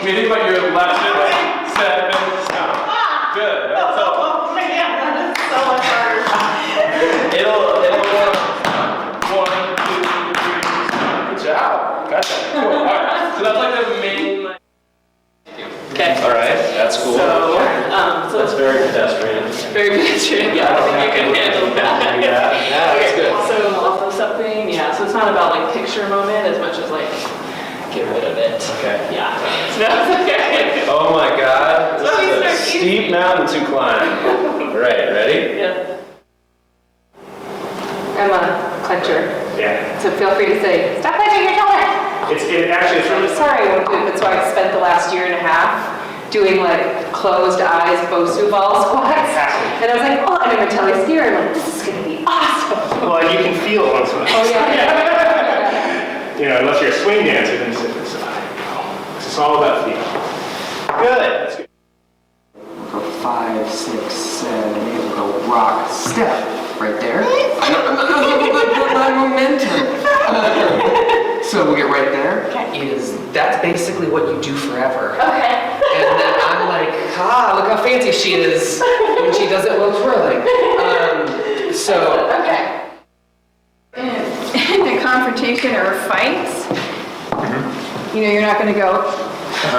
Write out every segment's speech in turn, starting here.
meeting, but your left hip, 7, count. Good. So, Oh man, that is so much harder. it'll go 1, 2, 3. Good job. Gotcha. Cool. All right. So that's like the main. Okay. All right. That's cool. So that's very pedestrian. very pedestrian. Yeah, I think you can handle that. Yeah, that's good. So also something, yeah. So it's not about like picture a moment as much as like get rid of it. Okay. Yeah. No, it's okay. Oh my God. So This is a steep mountain to climb. Right. Ready? Yeah. I'm a clencher, Yeah. so feel free to say, stop clenching your shoulder. It's really. Sorry, I won't do it. That's why I spent the last year and a half doing like closed eyes Bosu ball squats. And I was like, oh, I'm in Vitelli skier. I'm like, this is going to be awesome. Well, you can feel it once in a while. Oh, yeah. You know, unless you're a swing dancer, then you sit aside. It's all about feel. Good. That's good. Go 5, 6, 7, 8. We'll go rock, step, right there. I know, my momentum. So we'll get right there. That's basically what you do forever. Okay. And then I'm like, look how fancy she is when she does it while twirling. Okay. In a confrontation or fights, you know, you're not going to go,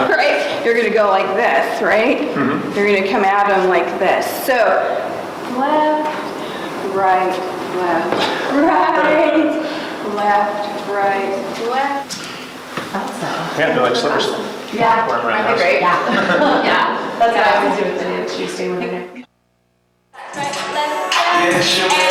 right? You're going to go like this, right? You're going to come at them like this. So, left, right, left, right, left. Yeah, they're like slippers. Yeah, Warm around that'd be house. great. Yeah. That's what I was doing today on Tuesday when I there. I'll just show you.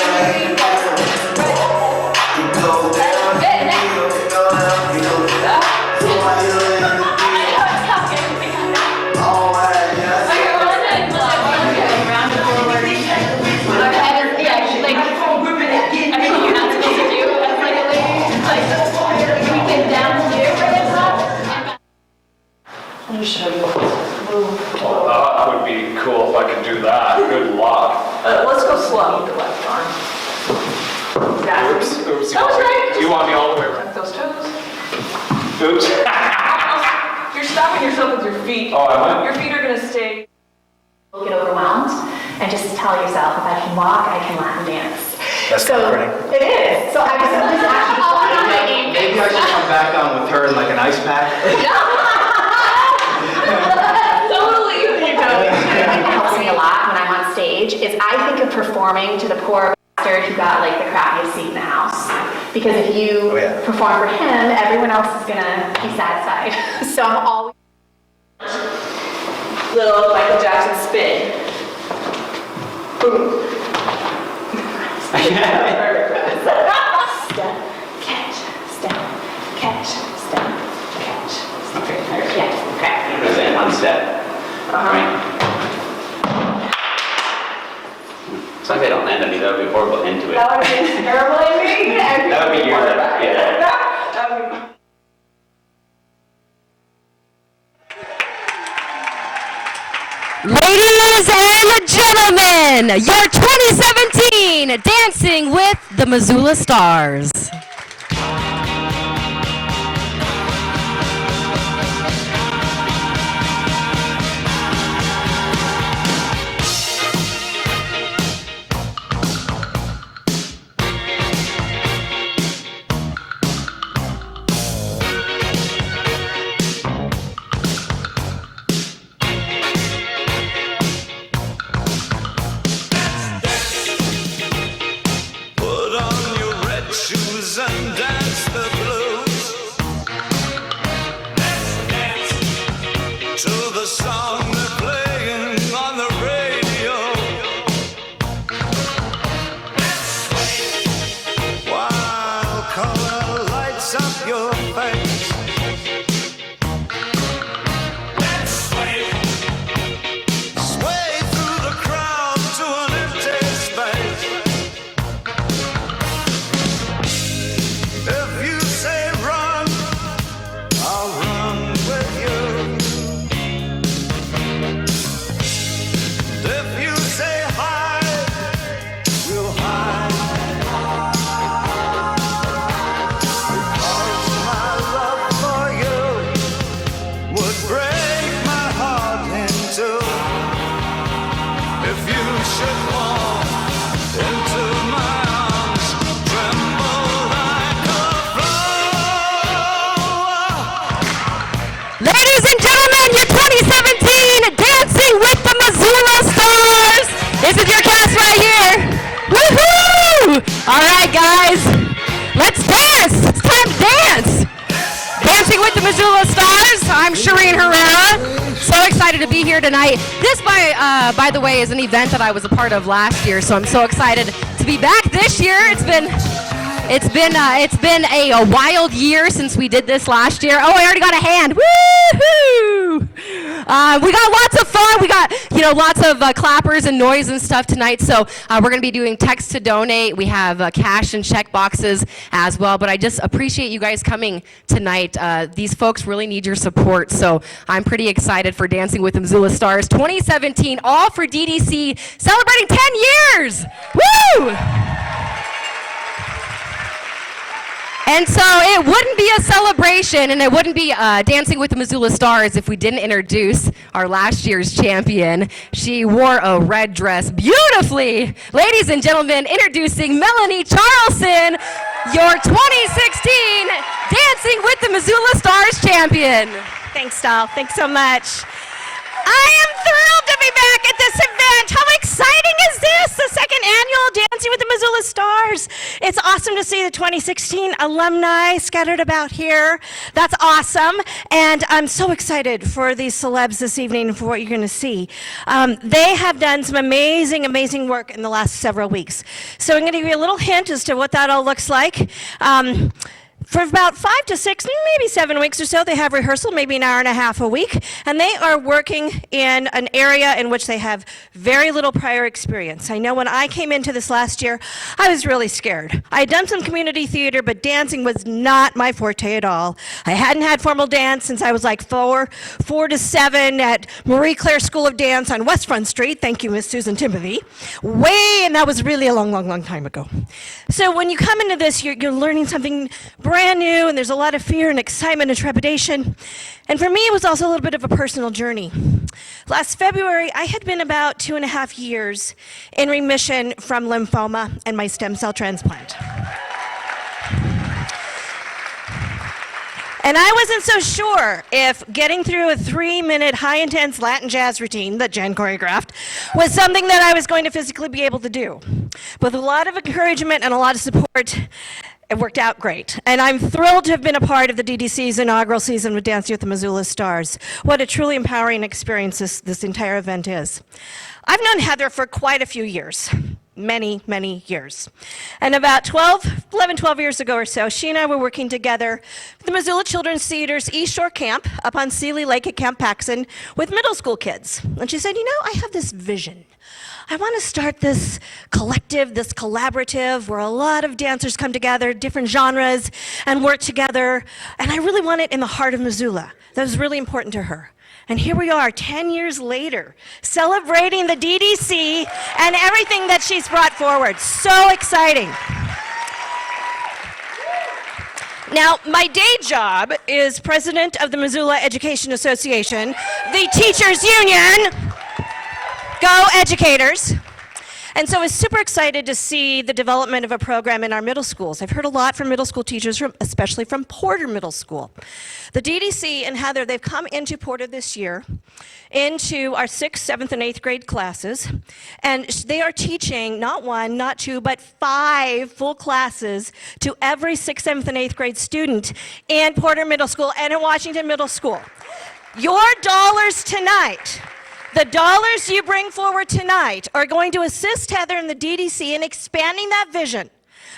Well, that would be cool if I could do that. Good luck. Let's go slow with the left arm. Exactly. Oops. That was right. Do you want me all the way around? Those toes. Oops. You're stopping yourself with your feet. Oh, am I? Your feet are going to stay. Get overwhelmed and just tell yourself, if I can walk, I can Latin dance. That's so comforting. it is. So I was just actually Maybe I should come back on with her in like an ice pack. totally. You know, it helps me a lot when I'm on stage. Is I think of performing to the poor bastard who got like the crappiest seat in the house. Because if you perform for him, everyone else is gonna be satisfied. So I'm always. Little Michael Jackson spin. Boom. Step, catch, step, catch, step, catch. Okay. Yeah, okay. Present one step. Right. So if I don't land on me, that would be a horrible end to it. That would be a terrible ending. That would be your yeah. That would be. Ladies and gentlemen, your 2017 Dancing with the Missoula Stars. Put on your red shoes and dance the blues. Let's dance to the song they're playing on the radio. Let's sway while color lights up your face. Let's sway, sway through the crowd to an empty space. If you say run, I'll run with you. If you say hide, we'll hide. Because my love This is your cast right here. Woohoo! All right, guys, let's dance. It's time to dance. Dancing with the Missoula Stars. I'm Shireen Herrera. So excited to be here tonight. This, by the way, is an event that I was a part of last year, so I'm so excited to be back this year. It's been a wild year since we did this last year. Oh, I already got a hand. Woo-hoo! We got lots of fun. We got, lots of clappers and noise and stuff tonight. So we're going to be doing text to donate. We have cash and check boxes as well. But I just appreciate you guys coming tonight. These folks really need your support. So I'm pretty excited for Dancing with the Missoula Stars 2017, all for DDC, celebrating 10 years. Woo! And so it wouldn't be a celebration and it wouldn't be Dancing with the Missoula Stars if we didn't introduce our last year's champion. She wore a red dress beautifully. Ladies and gentlemen, introducing Melanie Charlson, your 2016 Dancing with the Missoula Stars champion. Thanks, doll. Thanks so much. I am thrilled to be back at this event. How exciting is this? The second annual Dancing with the Missoula Stars. It's awesome to see the 2016 alumni scattered about here. That's awesome. And I'm so excited for these celebs this evening for what you're going to see. They have done some amazing, amazing work in the last several weeks. So I'm going to give you a little hint as to what that all looks like. For about 5 to 6, maybe 7 weeks or so, they have rehearsal, maybe an hour and a half a week, and they are working in an area in which they have very little prior experience. I know when I came into this last year, I was really scared. I had done some community theater, but dancing was not my forte at all. I hadn't had formal dance since I was like 4 to 7 at Marie Claire School of Dance on West Front Street. Thank you, Miss Susan Timothy. And that was really a long, long, long time ago. So when you come into this, you're learning something brand new, and there's a lot of fear and excitement and trepidation. And for me, it was also a little bit of a personal journey. Last February, I had been about 2.5 years in remission from lymphoma and my stem cell transplant. And I wasn't so sure if getting through a 3-minute high-intense Latin jazz routine that Jen choreographed was something that I was going to physically be able to do. But with a lot of encouragement and a lot of support, it worked out great. And I'm thrilled to have been a part of the DDC's inaugural season with Dancing with the Missoula Stars. What a truly empowering experience this entire event is. I've known Heather for quite a few years. Many, many years. And about 11, 12 years ago or so, she and I were working together with the Missoula Children's Theater's East Shore Camp up on Sealy Lake at Camp Paxson with middle school kids. And she said, I have this vision. I want to start this collective, this collaborative, where a lot of dancers come together, different genres, and work together. And I really want it in the heart of Missoula. That was really important to her. And here we are, 10 years later, celebrating the DDC and everything that she's brought forward. So exciting. Now, my day job is president of the Missoula Education Association, the teachers union. Go Educators. And so I was super excited to see the development of a program in our middle schools. I've heard a lot from middle school teachers, especially from Porter Middle School. The DDC and Heather, they've come into Porter this year, into our 6th, 7th, and 8th grade classes, and they are teaching not 1, not 2, but 5 full classes to every 6th, 7th, and 8th grade student in Porter Middle School and in Washington Middle School. Your dollars tonight, the dollars you bring forward tonight, are going to assist Heather and the DDC in expanding that vision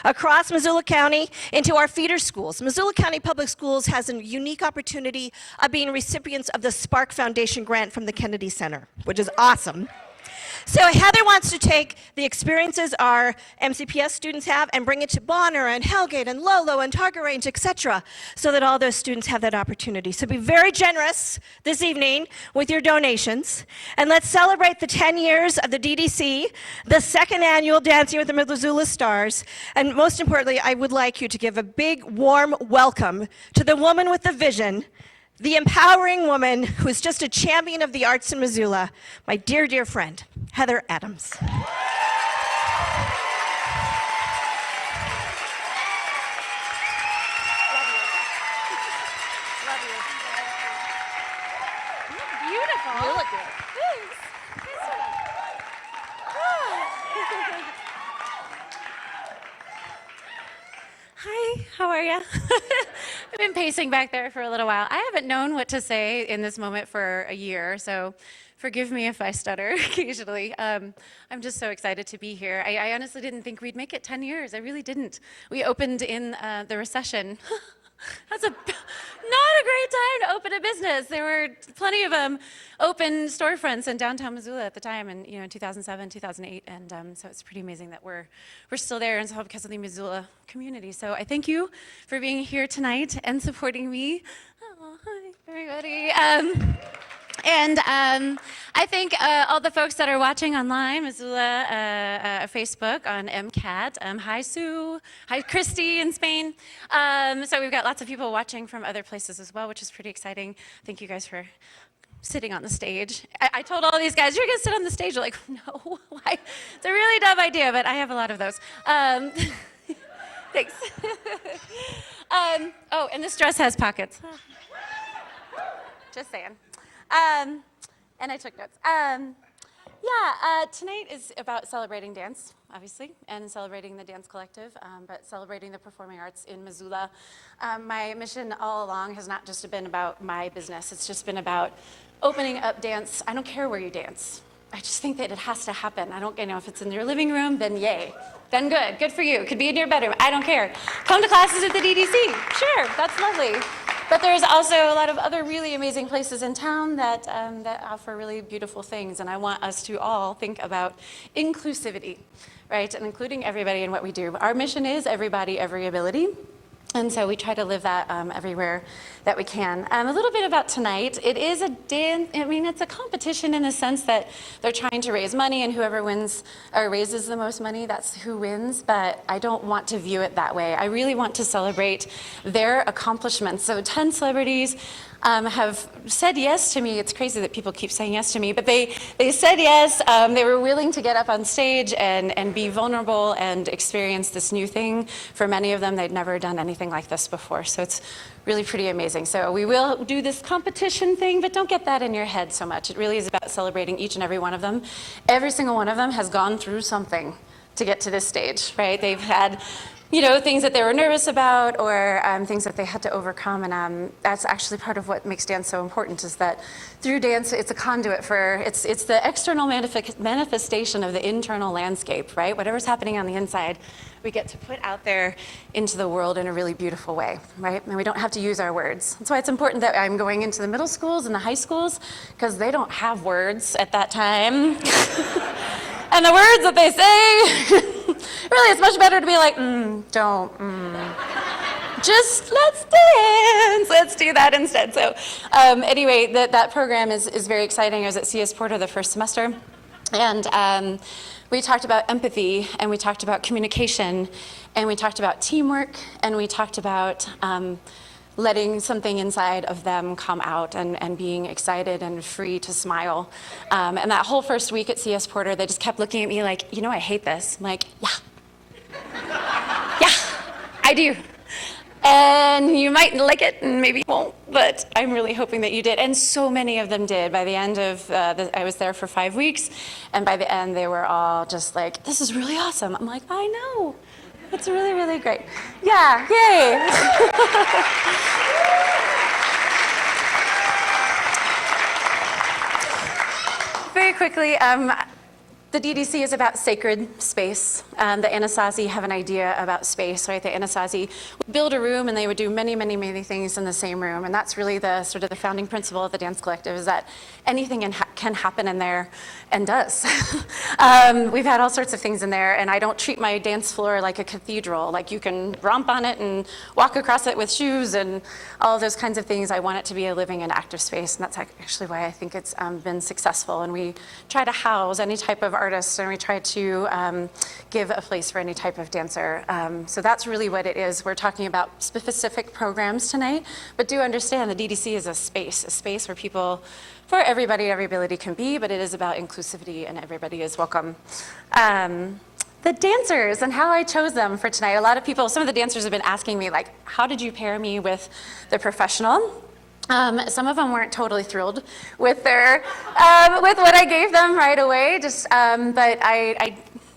across Missoula County into our feeder schools. Missoula County Public Schools has a unique opportunity of being recipients of the Spark Foundation grant from the Kennedy Center, which is awesome. So Heather wants to take the experiences our MCPS students have and bring it to Bonner and Hellgate and Lolo and Target Range, etc., so that all those students have that opportunity. So be very generous this evening with your donations, and let's celebrate the 10 years of the DDC, the second annual Dancing with the Missoula Stars, and most importantly, I would like you to give a big, warm welcome to the woman with the vision, the empowering woman who's just a champion of the arts in Missoula, my dear, dear friend, Heather Adams. Love you. You look beautiful. You look good. Thanks. how are you? I've been pacing back there for a little while. I haven't known what to say in this moment for a year, so forgive me if I stutter occasionally. I'm just so excited to be here. I honestly didn't think we'd make it 10 years. I really didn't. We opened in the recession. That's not a great time to open a business. There were plenty of open storefronts in downtown Missoula at the time, and in 2007, 2008, and so it's pretty amazing that we're still there, and so because of the Missoula community. So I thank you for being here tonight and supporting me. Oh, hi, everybody. I thank all the folks that are watching online, Missoula, Facebook, on MCAT. Hi, Sue. Hi, Christy in Spain. So we've got lots of people watching from other places as well, which is pretty exciting. Thank you guys for sitting on the stage. I told all these guys, you're going to sit on the stage. They're like, no, why? It's a really dumb idea, but I have a lot of those. Thanks. Oh, and this dress has pockets. Just saying. And I took notes. Tonight is about celebrating dance, obviously, and celebrating the dance collective, but celebrating the performing arts in Missoula. My mission all along has not just been about my business. It's just been about opening up dance. I don't care where you dance. I just think that it has to happen. I don't know if it's in your living room, then yay. Then good for you. It could be in your bedroom. I don't care. Come to classes at the DDC. Sure, that's lovely. But there's also a lot of other really amazing places in town that offer really beautiful things, and I want us to all think about inclusivity, right, and including everybody in what we do. Our mission is everybody, every ability, and so we try to live that everywhere that we can. A little bit about tonight. It is a dance, it's a competition in the sense that they're trying to raise money, and whoever wins or raises the most money, that's who wins, but I don't want to view it that way. I really want to celebrate their accomplishments. So 10 celebrities have said yes to me. It's crazy that people keep saying yes to me, but they said yes. They were willing to get up on stage and be vulnerable and experience this new thing. For many of them, they'd never done anything like this before, so it's really pretty amazing. So we will do this competition thing, but don't get that in your head so much. It really is about celebrating each and every one of them. Every single one of them has gone through something to get to this stage, right? They've had things that they were nervous about, or things that they had to overcome, and that's actually part of what makes dance so important, is that through dance, it's a conduit for, it's the external manifestation of the internal landscape, right? Whatever's happening on the inside, we get to put out there into the world in a really beautiful way, right? And we don't have to use our words. That's why it's important that I'm going into the middle schools and the high schools, because they don't have words at that time. And the words that they say, really, it's much better to be like, just let's dance. Let's do that instead. So anyway, that program is very exciting. I was at CS Porter the first semester, and we talked about empathy, and we talked about communication, and we talked about teamwork, and we talked about letting something inside of them come out and being excited and free to smile. And that whole first week at CS Porter, they just kept looking at me like, I hate this. I'm like, yeah, I do. And you might like it, and maybe you won't, but I'm really hoping that you did. And so many of them did. By the end of, I was there for 5 weeks, and by the end, they were all just like, this is really awesome. I'm like, I know. It's really, really great. Yeah, yay. Very quickly, the DDC is about sacred space. The Anasazi have an idea about space, right? The Anasazi would build a room, and they would do many, many, many things in the same room. And that's really the sort of the founding principle of the dance collective, is that anything can happen in there, and does. We've had all sorts of things in there, and I don't treat my dance floor like a cathedral. Like, you can romp on it and walk across it with shoes and all of those kinds of things. I want it to be a living and active space, and that's actually why I think it's been successful. And we try to house any type of artist, and we try to give a place for any type of dancer. So that's really what it is. We're talking about specific programs tonight, but do understand the DDC is a space where people, for everybody, every ability can be, but it is about inclusivity, and everybody is welcome. The dancers and how I chose them for tonight. A lot of people, some of the dancers have been asking me, like, how did you pair me with the professional? Some of them weren't totally thrilled with their, with what I gave them right away. But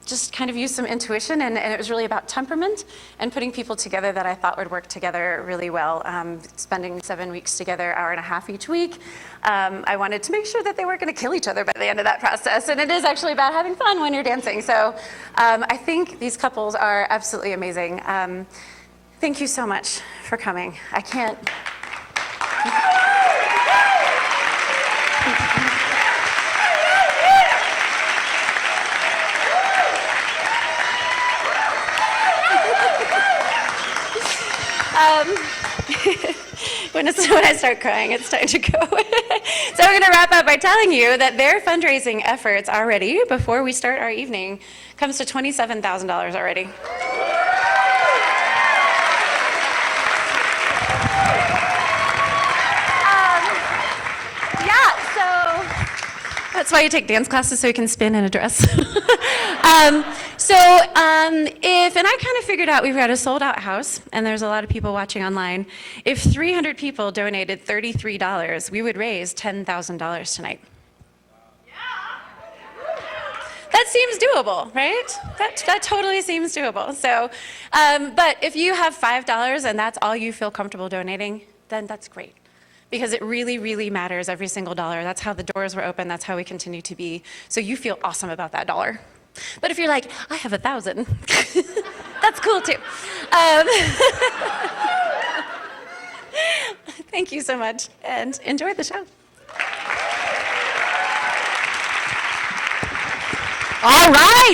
just kind of used some intuition, and it was really about temperament and putting people together that I thought would work together really well. Spending 7 weeks together, hour and a half each week. I wanted to make sure that they weren't going to kill each other by the end of that process, and it is actually about having fun when you're dancing. So I think these couples are absolutely amazing. Thank you so much for coming. I can't. When I start crying, it's time to go. So I'm going to wrap up by telling you that their fundraising efforts already, before we start our evening, comes to $27,000 already. That's why you take dance classes, so you can spin in a dress. And I kind of figured out we've got a sold out house, and there's a lot of people watching online. If 300 people donated $33, we would raise $10,000 tonight. That seems doable, right? That totally seems doable. So, but if you have $5 and that's all you feel comfortable donating, then that's great. Because it really, really matters, every single dollar. That's how the doors were open, that's how we continue to be. So you feel awesome about that dollar. But if you're like, I have 1,000, that's cool too. Thank you so much, and enjoy the show. All right.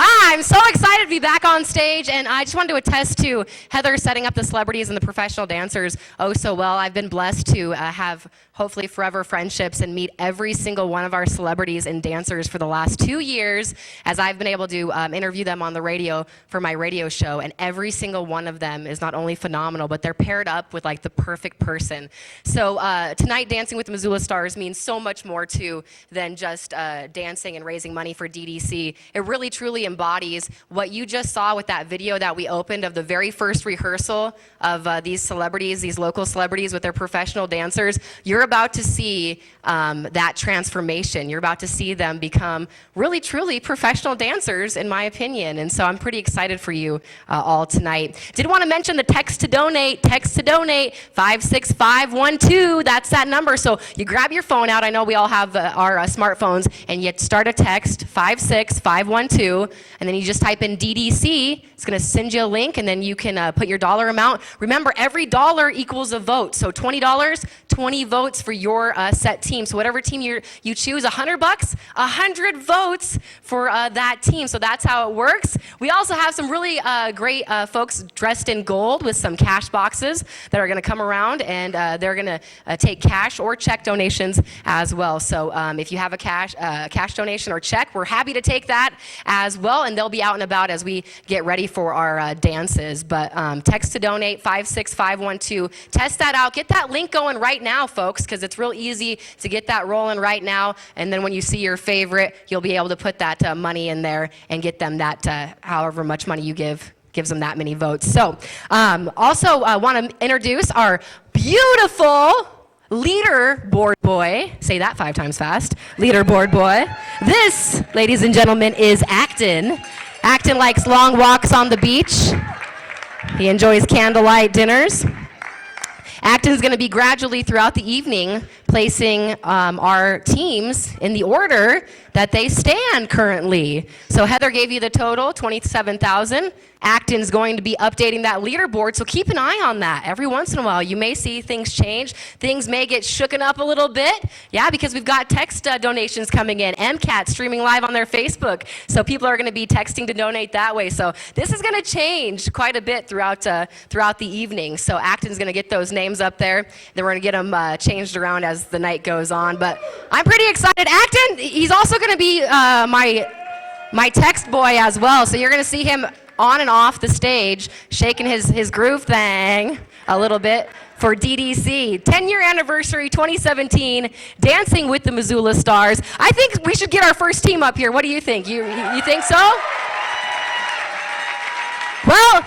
Hi, I'm so excited to be back on stage, and I just wanted to attest to Heather setting up the celebrities and the professional dancers oh so well. I've been blessed to have hopefully forever friendships and meet every single one of our celebrities and dancers for the last 2 years, as I've been able to interview them on the radio for my radio show, and every single one of them is not only phenomenal, but they're paired up with like the perfect person. So tonight, Dancing with the Missoula Stars means so much more to than just dancing and raising money for DDC. It really truly embodies what you just saw with that video that we opened of the very first rehearsal of these celebrities, these local celebrities with their professional dancers. You're about to see that transformation. You're about to see them become really truly professional dancers, in my opinion. And so I'm pretty excited for you all tonight. Did want to mention the text to donate 56512. That's that number. So you grab your phone out. I know we all have our smartphones, and you start a text 56512, and then you just type in DDC. It's going to send you a link, and then you can put your dollar amount. Remember, every dollar equals a vote. So $20, 20 votes for your set team. So whatever team you choose, $100, 100 votes for that team. So that's how it works. We also have some really great folks dressed in gold with some cash boxes that are going to come around, and they're going to take cash or check donations as well. So if you have a cash donation or check, we're happy to take that as well, and they'll be out and about as we get ready for our dances. But text to donate 56512. Test that out. Get that link going right now, folks, because it's real easy to get that rolling right now. And then when you see your favorite, you'll be able to put that money in there and get them that however much money you gives them that many votes. So also want to introduce our beautiful leaderboard boy. Say that 5 times fast. Leaderboard boy. This, ladies and gentlemen, is Acton. Acton likes long walks on the beach. He enjoys candlelight dinners. Acton's going to be gradually throughout the evening placing our teams in the order that they stand currently. So Heather gave you the total, 27,000. Acton's going to be updating that leaderboard, so keep an eye on that. Every once in a while, you may see things change. Things may get shooken up a little bit. Yeah, because we've got text donations coming in. MCAT streaming live on their Facebook, so people are going to be texting to donate that way. So this is going to change quite a bit throughout the evening. So Acton's going to get those names up there. Then we're going to get them changed around as the night goes on. But I'm pretty excited. Acton, he's also going to be my text boy as well. So you're going to see him on and off the stage, shaking his groove thing a little bit for DDC. 10-year anniversary, 2017, Dancing with the Missoula Stars. I think we should get our first team up here. What do you think? You think so? Well,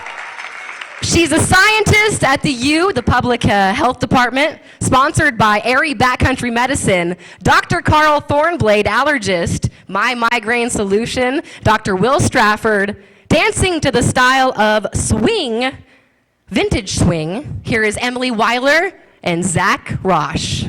She's a scientist at the U, the Public Health Department, sponsored by Airy Backcountry Medicine, Dr. Carl Thornblade, allergist, My Migraine Solution, Dr. Will Strafford, dancing to the style of swing, vintage swing. Here is Emily Weiler and Zach Rosh.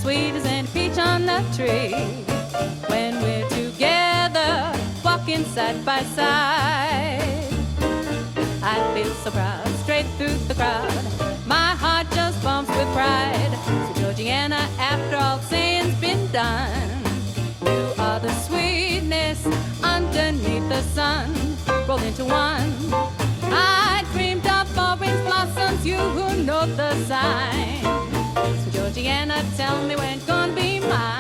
Sweet as any peach on the tree. When we're together, walking side by side, I feel so proud, straight through the crowd. My heart just bumps with pride. So Georgiana, after all saying's been done, you are the sweetness underneath the sun, rolled into one. I dreamed of orange blossoms, you who know the sign. So Georgiana, tell me when it's gonna be mine.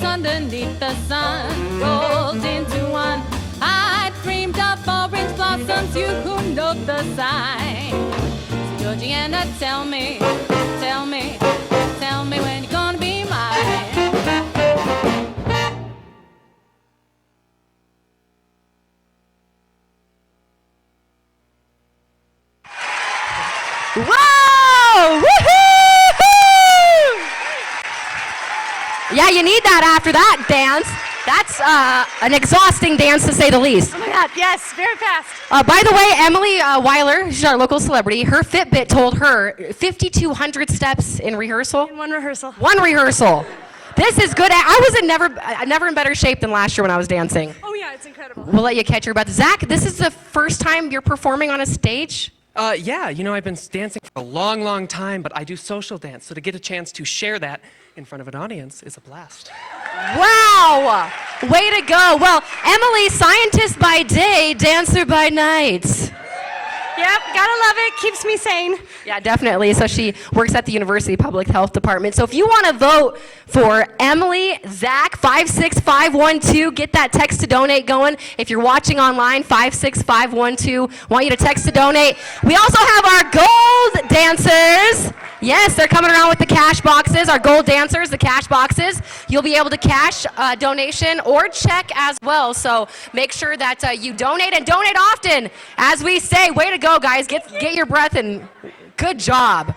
Underneath the sun, rolled into one. I dreamed of orange blossoms, you who know the sign. So Georgiana, tell me when you're gonna be mine. Whoa! Woohoo! Yeah, you need that after that dance. That's an exhausting dance, to say the least. Oh my God, yes, very fast. By the way, Emily Weiler, she's our local celebrity, her Fitbit told her 5,200 steps in rehearsal. In one rehearsal. One rehearsal. This is good. I was never in better shape than last year when I was dancing. Oh yeah, it's incredible. We'll let you catch your breath. Zach, this is the first time you're performing on a stage? Yeah, you know, I've been dancing for a long, long time, but I do social dance, so to get a chance to share that in front of an audience is a blast. Wow! Way to go. Well, Emily, scientist by day, dancer by night. Yep, gotta love it. Keeps me sane. Yeah, definitely. So she works at the University Public Health Department. So if you want to vote for Emily, Zach, 56512, get that text to donate going. If you're watching online, 56512, want you to text to donate. We also have our gold dancers. Yes, they're coming around with the cash boxes, our gold dancers, the cash boxes. You'll be able to cash a donation or check as well. So make sure that you donate and donate often. As we say, way to go, guys. Get your breath and good job.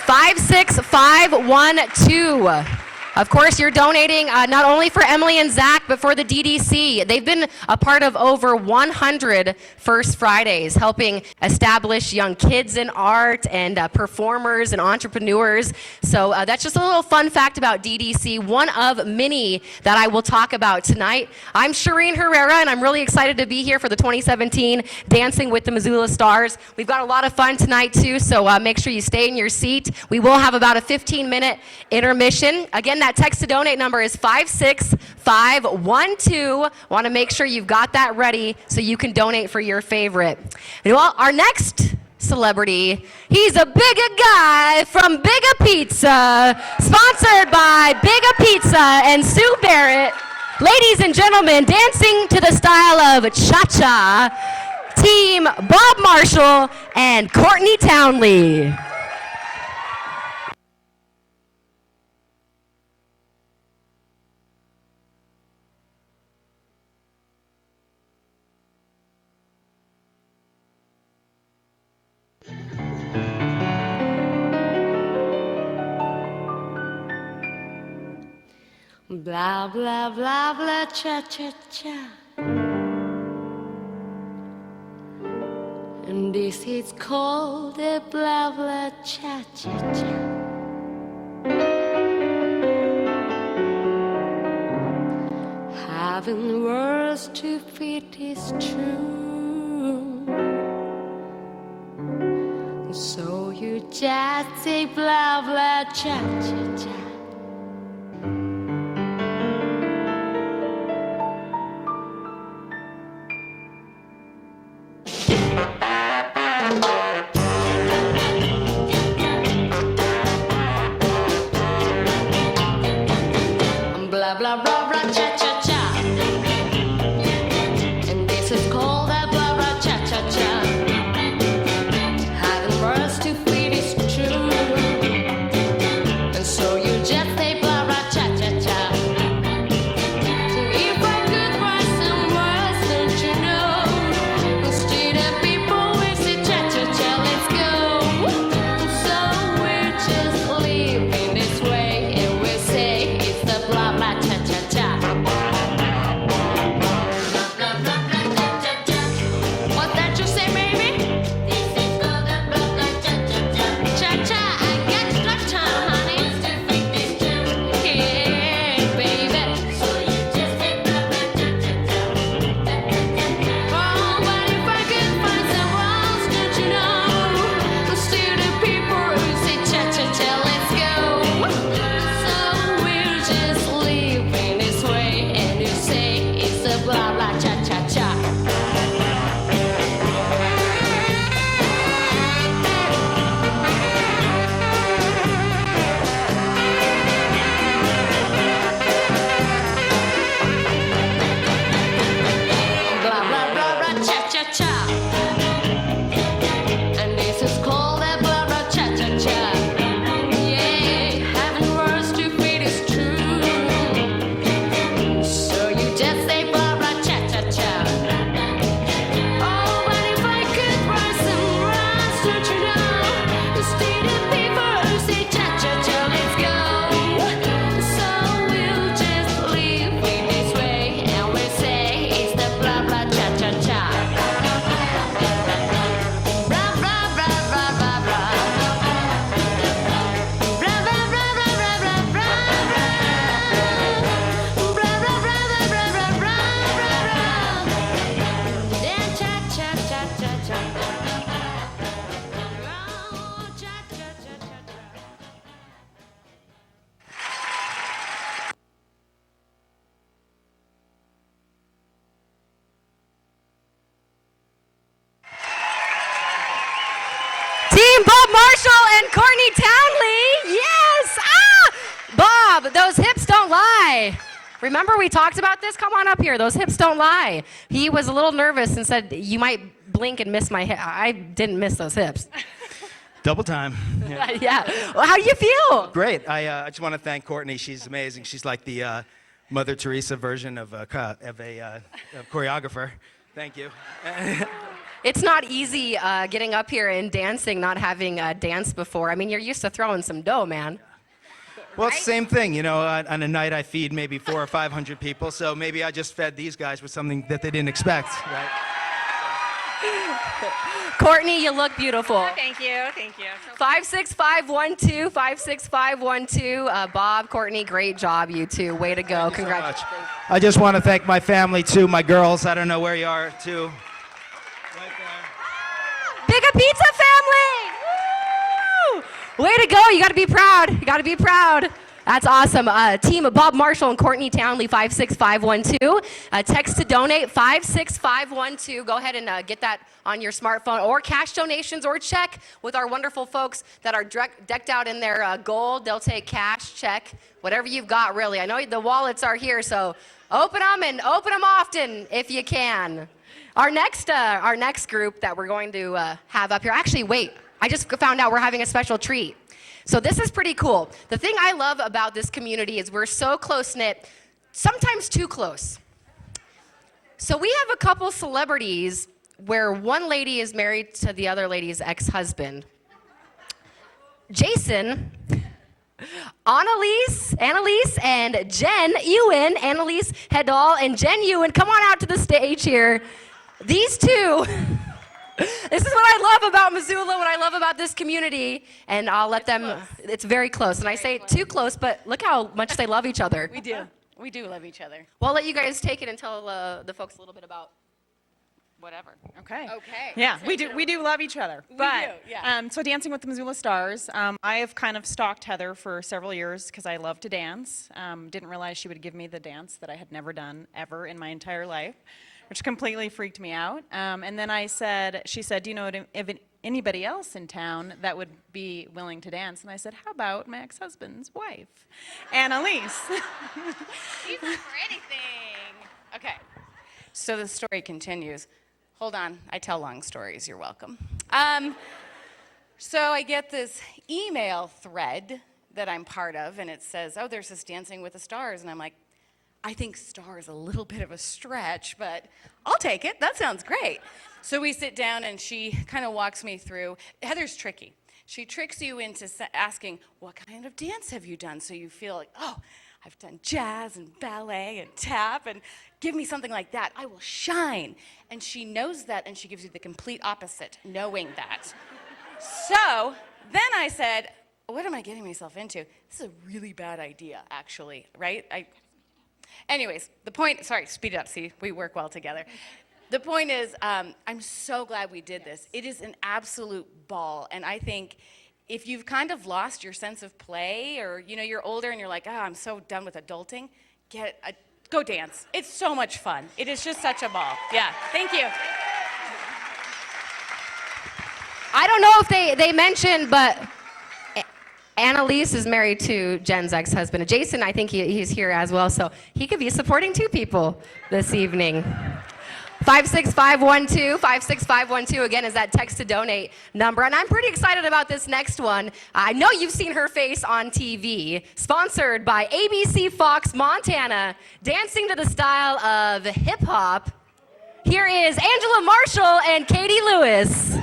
56512. Of course, you're donating not only for Emily and Zach, but for the DDC. They've been a part of over 100 First Fridays, helping establish young kids in art and performers and entrepreneurs. So that's just a little fun fact about DDC, one of many that I will talk about tonight. I'm Shireen Herrera, and I'm really excited to be here for the 2017 Dancing with the Missoula Stars. We've got a lot of fun tonight, too, so make sure you stay in your seat. We will have about a 15-minute intermission. Again, that text to donate number is 56512. Want to make sure you've got that ready so you can donate for your favorite. Well, our next celebrity, he's a bigger guy from Bigger Pizza, sponsored by Bigger Pizza and Sue Barrett. Ladies and gentlemen, dancing to the style of cha-cha, Team Bob Marshall and Courtney Townley. Blah, blah, blah, blah, cha-cha-cha. And this is called a blah, blah, cha-cha-cha. Having words to fit is true. So you just say blah, blah, cha-cha-cha. Blah, blah, blah, blah, cha-cha-cha. And this is called a blah, blah, cha-cha-cha. Having words to fit is true. And so you just say blah, blah, cha-cha-cha. So if I could write some words, don't you know? Instead of people, we say cha-cha-cha, let's go. So we just live in this way, and we say it's the blah, blah, cha-cha-cha. What that you say, baby? This is called the blah, blah, cha-cha-cha. Cha-cha, I got cha-cha, honey. Yeah, baby. So you just say blah, blah, cha-cha-cha. Oh, but if I could find some words, don't you know? Instead of people who say cha-cha-cha, let's go. So we'll just live in this way, and you say it's a blah, blah, cha-cha-cha. Blah, blah, blah, blah, cha-cha-cha. And this is called a blah, blah, cha-cha-cha. Yeah, having words to fit is true. So you just say blah, blah, cha-cha-cha. Oh, but if I could write some rhymes, don't you know? Instead of people who say cha-cha-cha, let's go. So we'll just live in this way, and we say it's the blah, blah, cha-cha-cha. Blah, blah, blah, blah, blah, blah. Blah, blah, blah, blah, blah, blah, blah, blah. Blah, blah, blah, blah, blah, blah, blah, blah. Then cha-cha-cha-cha-cha. Oh, cha-cha-cha-cha-cha. Team Bob Marshall and Courtney Townley. Yes. Bob, those hips don't lie. Remember we talked about this? Come on up here. Those hips don't lie. He was a little nervous and said, you might blink and miss my hip. I didn't miss those hips. Double time. Yeah. Yeah. Well, how do you feel? Great. I just want to thank Courtney. She's amazing. She's like the Mother Teresa version of a choreographer. Thank you. It's not easy getting up here and dancing, not having danced before. I mean, you're used to throwing some dough, man. Well, it's the same thing, you know, on a night I feed maybe 400 or 500 people, so maybe I just fed these guys with something that they didn't expect, right? Courtney, you look beautiful. Thank you, thank you. 56512, 56512. Bob, Courtney, great job, you two. Way to go. Congratulations. I just want to thank my family, too, my girls. I don't know where you are, too. Big a Pizza family! Woo! Way to go. You got to be proud. You got to be proud. That's awesome. Team of Bob Marshall and Courtney Townley, 56512. Text to donate, 56512. Go ahead and get that on your smartphone, or cash donations or check with our wonderful folks that are decked out in their gold. They'll take cash, check, whatever you've got, really. I know the wallets are here, so open them and open them often if you can. Our next group that we're going to have up here, actually, wait, I just found out we're having a special treat. So this is pretty cool. The thing I love about this community is we're so close-knit, sometimes too close. So we have a couple celebrities where one lady is married to the other lady's ex-husband. Jason, Annalise, and Jen Ewan, Annalise Hedal and Jen Ewan, come on out to the stage here. These two, this is what I love about Missoula, what I love about this community, and I'll let them, it's very close. And I say too close, but look how much they love each other. We do. We do love each other. Well, I'll let you guys take it and tell the folks a little bit about whatever. Okay. Okay. Yeah, we do love each other. We But, do, yeah. So Dancing with the Missoula Stars, I have kind of stalked Heather for several years because I love to dance. Didn't realize she would give me the dance that I had never done ever in my entire life, which completely freaked me out. And then she said, do you know if anybody else in town that would be willing to dance? And I said, how about my ex-husband's wife, Annalise? She's up for anything. Okay. So the story continues. Hold on, I tell long stories, you're welcome. So I get this email thread that I'm part of, and it says, oh, there's this Dancing with the Stars. And I'm like, I think star is a little bit of a stretch, but I'll take it. That sounds great. So we sit down, and she kind of walks me through. Heather's tricky. She tricks you into asking, what kind of dance have you done? So you feel like, oh, I've done jazz and ballet and tap, and give me something like that. I will shine. And she knows that, and she gives you the complete opposite, knowing that. So then I said, what am I getting myself into? This is a really bad idea, actually, right? Anyways, the point, sorry, speed it up, see, we work well together. The point is, I'm so glad we did this. It is an absolute ball, and I think if you've kind of lost your sense of play, or you're older and you're like, oh, I'm so done with adulting, go dance. It's so much fun. It is just such a ball. Yeah, thank you. I don't know if they mentioned, but Annalise is married to Jen's ex-husband. Jason, I think he's here as well, so he could be supporting two people this evening. 56512, 56512, again, is that text to donate number. And I'm pretty excited about this next one. I know you've seen her face on TV. Sponsored by ABC Fox Montana, dancing to the style of hip-hop. Here is Angela Marshall and Katie Lewis.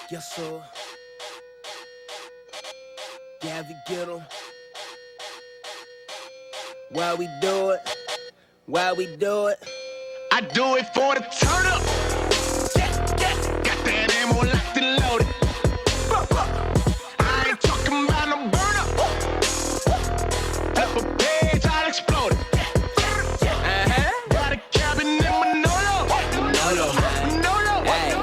Yes, sir. Yeah, we get 'em. Why we do it? Why we do it? I do it for the turn up. Got that ammo locked and loaded. I ain't talking about no burn up. Flip a page, I'll explode it. Got a cabin in Manolo. Manolo, man. Manolo. Hey,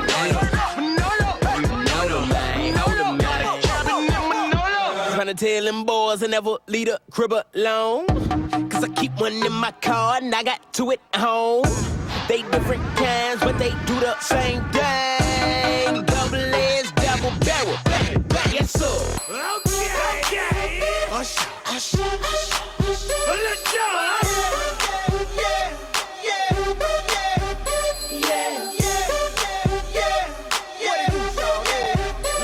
Tryna tell them boys I never leave the crib alone. Cause I keep one in my car and I got two at home. They different kinds, but they do the same thing. Double edged, double barrel. Yes, sir. Okay. Hush, hush, hush.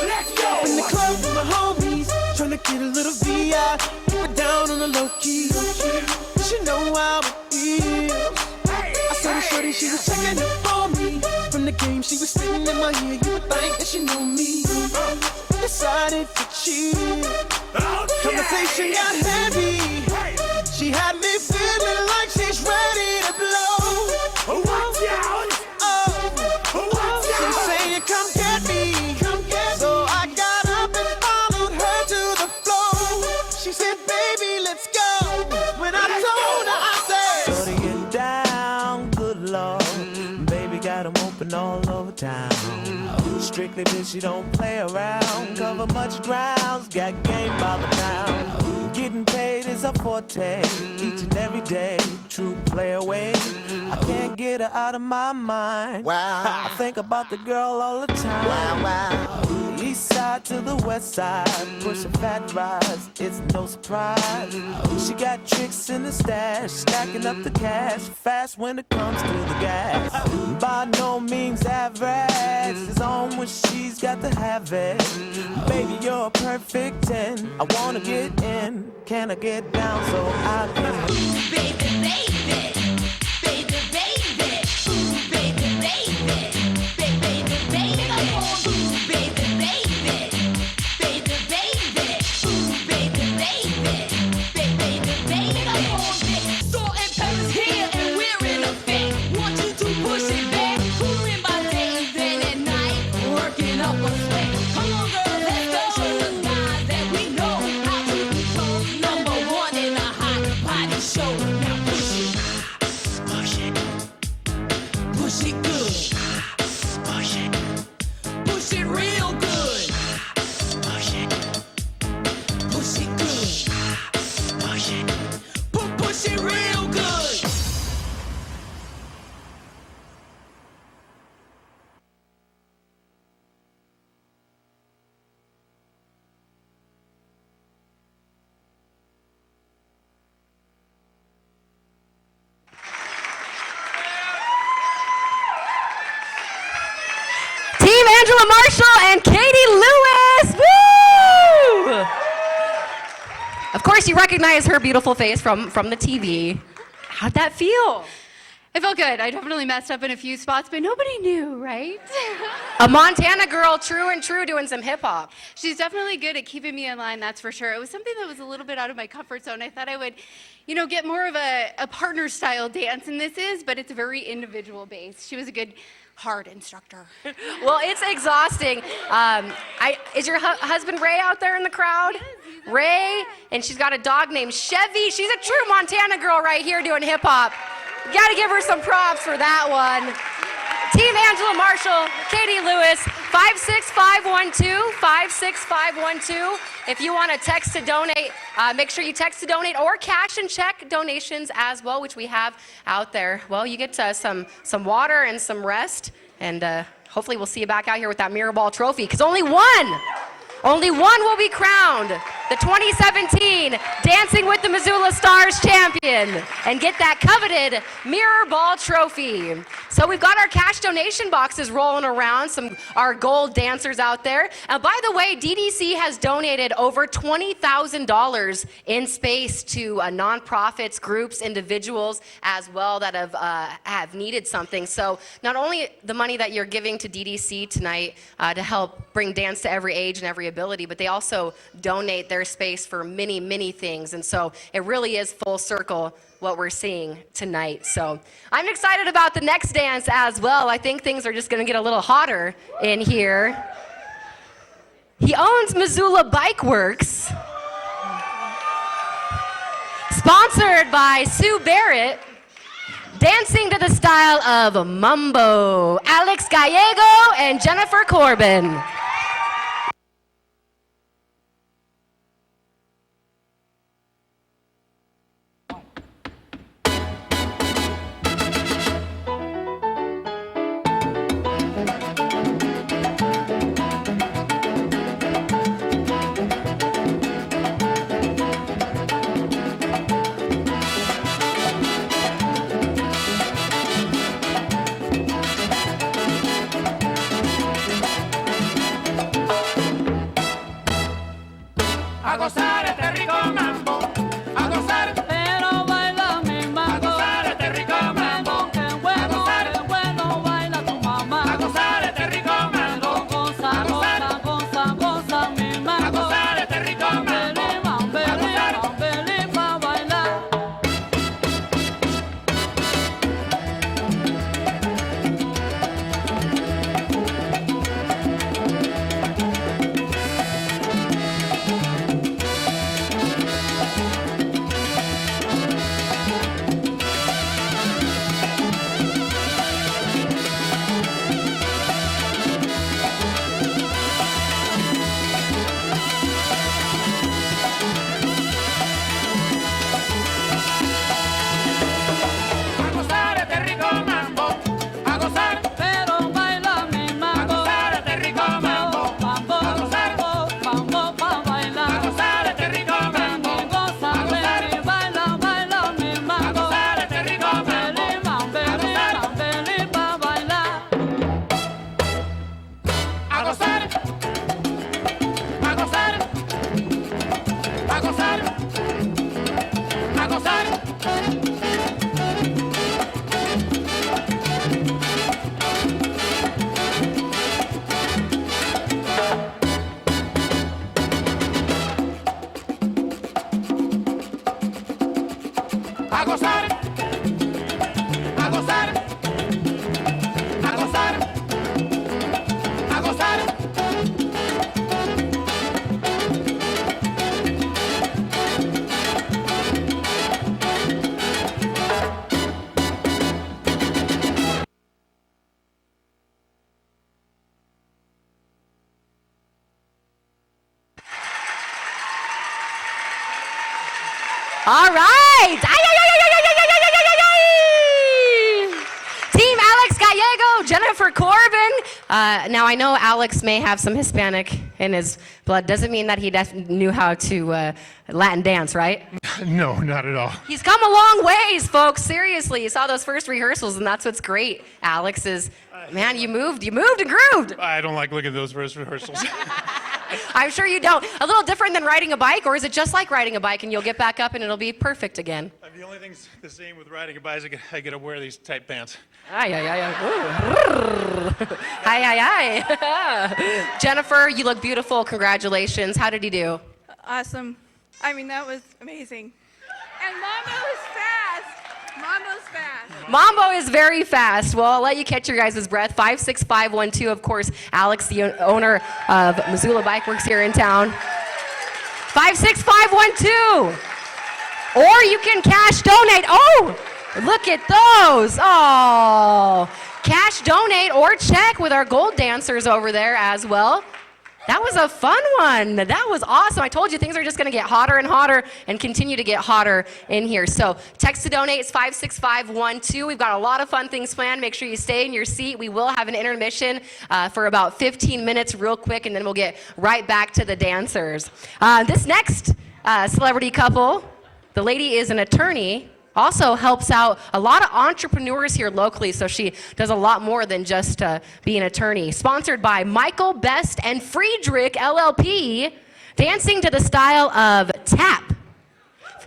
Let's go. In the club with my homies, tryna get a little VI. Keep it down on the low key. she know how it is. I saw the shorty, she was checking up on me. From the game, she was spitting in my ear. You would think that she knew me. Decided to chill. Conversation got heavy. She had me feeling like she's ready to blow. Watch out! She's saying, come get me. So I got up and followed her to the floor. She said, baby, let's go. When I told her, I said, Shorty, get down, good lord. Baby got 'em open all over town. Strictly bitch, she don't play around. Cover much grounds, got game by the pound. Getting paid is a forte, each and every day. True play away. I can't get her out of my mind. Wow. I think about the girl all the time. Wow, wow. The east side to the west side, pushing fat rides, it's no surprise. She got tricks in the stash, stacking up the cash, fast when it comes to the gas. By no means average, it's on when she's got to have it. Baby, you're a perfect 10. I wanna get in, can I get down so I can? Baby, baby, baby, baby, ooh, baby, baby, baby, baby, ooh, baby, baby, baby, baby, ooh, baby, baby, baby, baby, Salt and pepper's here and we're in effect. Want you to push it back, cooling by day and then at night, working up a sweat. Come on, girl, let's go. Show the guys that we know how to become number one in the hot body show. Now push it, push it, push it good, push it, push it real good, push it, push it good, push it, push it real good. Team Angela Marshall and Katie Lewis. Woo! Of course, you recognize her beautiful face from the TV. How'd that feel? It felt good. I definitely messed up in a few spots, but nobody knew, right? A Montana girl, true and true, doing some hip hop. She's definitely good at keeping me in line, that's for sure. It was something that was a little bit out of my comfort zone. I thought I would, you know, get more of a partner style dance, and this is, but it's very individual based. She was a good hard instructor. Well, it's exhausting. Is your husband Ray out there in the crowd? Ray, and she's got a dog named Chevy. She's a true Montana girl right here doing hip hop. You gotta give her some props for that one. Team Angela Marshall, Katie Lewis, 56512, 56512. If you want to text to donate, make sure you text to donate or cash and check donations as well, which we have out there. Well, you get some water and some rest, and hopefully we'll see you back out here with that mirror ball trophy, because only one will be crowned the 2017 Dancing with the Missoula Stars champion and get that coveted mirror ball trophy. So we've got our cash donation boxes rolling around, our gold dancers out there. And by the way, DDC has donated over $20,000 in space to nonprofits, groups, individuals as well that have needed something. So not only the money that you're giving to DDC tonight to help bring dance to every age and every ability, but they also donate their space for many, many things. And so it really is full circle what we're seeing tonight. So I'm excited about the next dance as well. I think things are just gonna get a little hotter in here. He owns Missoula Bike Works, sponsored by Sue Barrett, dancing to the style of Mambo, Alex Gallego and Jennifer Corbin. A gozar, a gozar, a gozar, a gozar. All right. Team Alex Gallego, Jennifer Corbin. Now, I know Alex may have some Hispanic in his blood. Doesn't mean that he knew how to Latin dance, right? No, not at all. He's come a long ways, folks. Seriously, you saw those first rehearsals, and that's what's great. Alex is, man, you moved and grooved. I don't like looking at those first rehearsals. I'm sure you don't. A little different than riding a bike, or is it just like riding a bike and you'll get back up and it'll be perfect again? The only thing's the same with riding a bicycle. I gotta wear these tight pants. Ay, ay, ay, ay. Hi, hi, hi. Jennifer, you look beautiful. Congratulations. How did he do? Awesome. I mean, that was amazing. And Mambo is fast. Mambo's fast. Mambo is very fast. Well, I'll let you catch your guys' breath. 56512, of course. Alex, the owner of Missoula Bike Works here in town. 56512. Or you can cash donate. Oh, look at those. Oh, cash donate or check with our gold dancers over there as well. That was a fun one. That was awesome. I told you things are just going to get hotter and hotter and continue to get hotter in here. So text to donate is 56512. We've got a lot of fun things planned. Make sure you stay in your seat. We will have an intermission for about 15 minutes real quick, and then we'll get right back to the dancers. This next celebrity couple, the lady is an attorney, also helps out a lot of entrepreneurs here locally, so she does a lot more than just be an attorney. Sponsored by Michael Best and Friedrich LLP, dancing to the style of tap.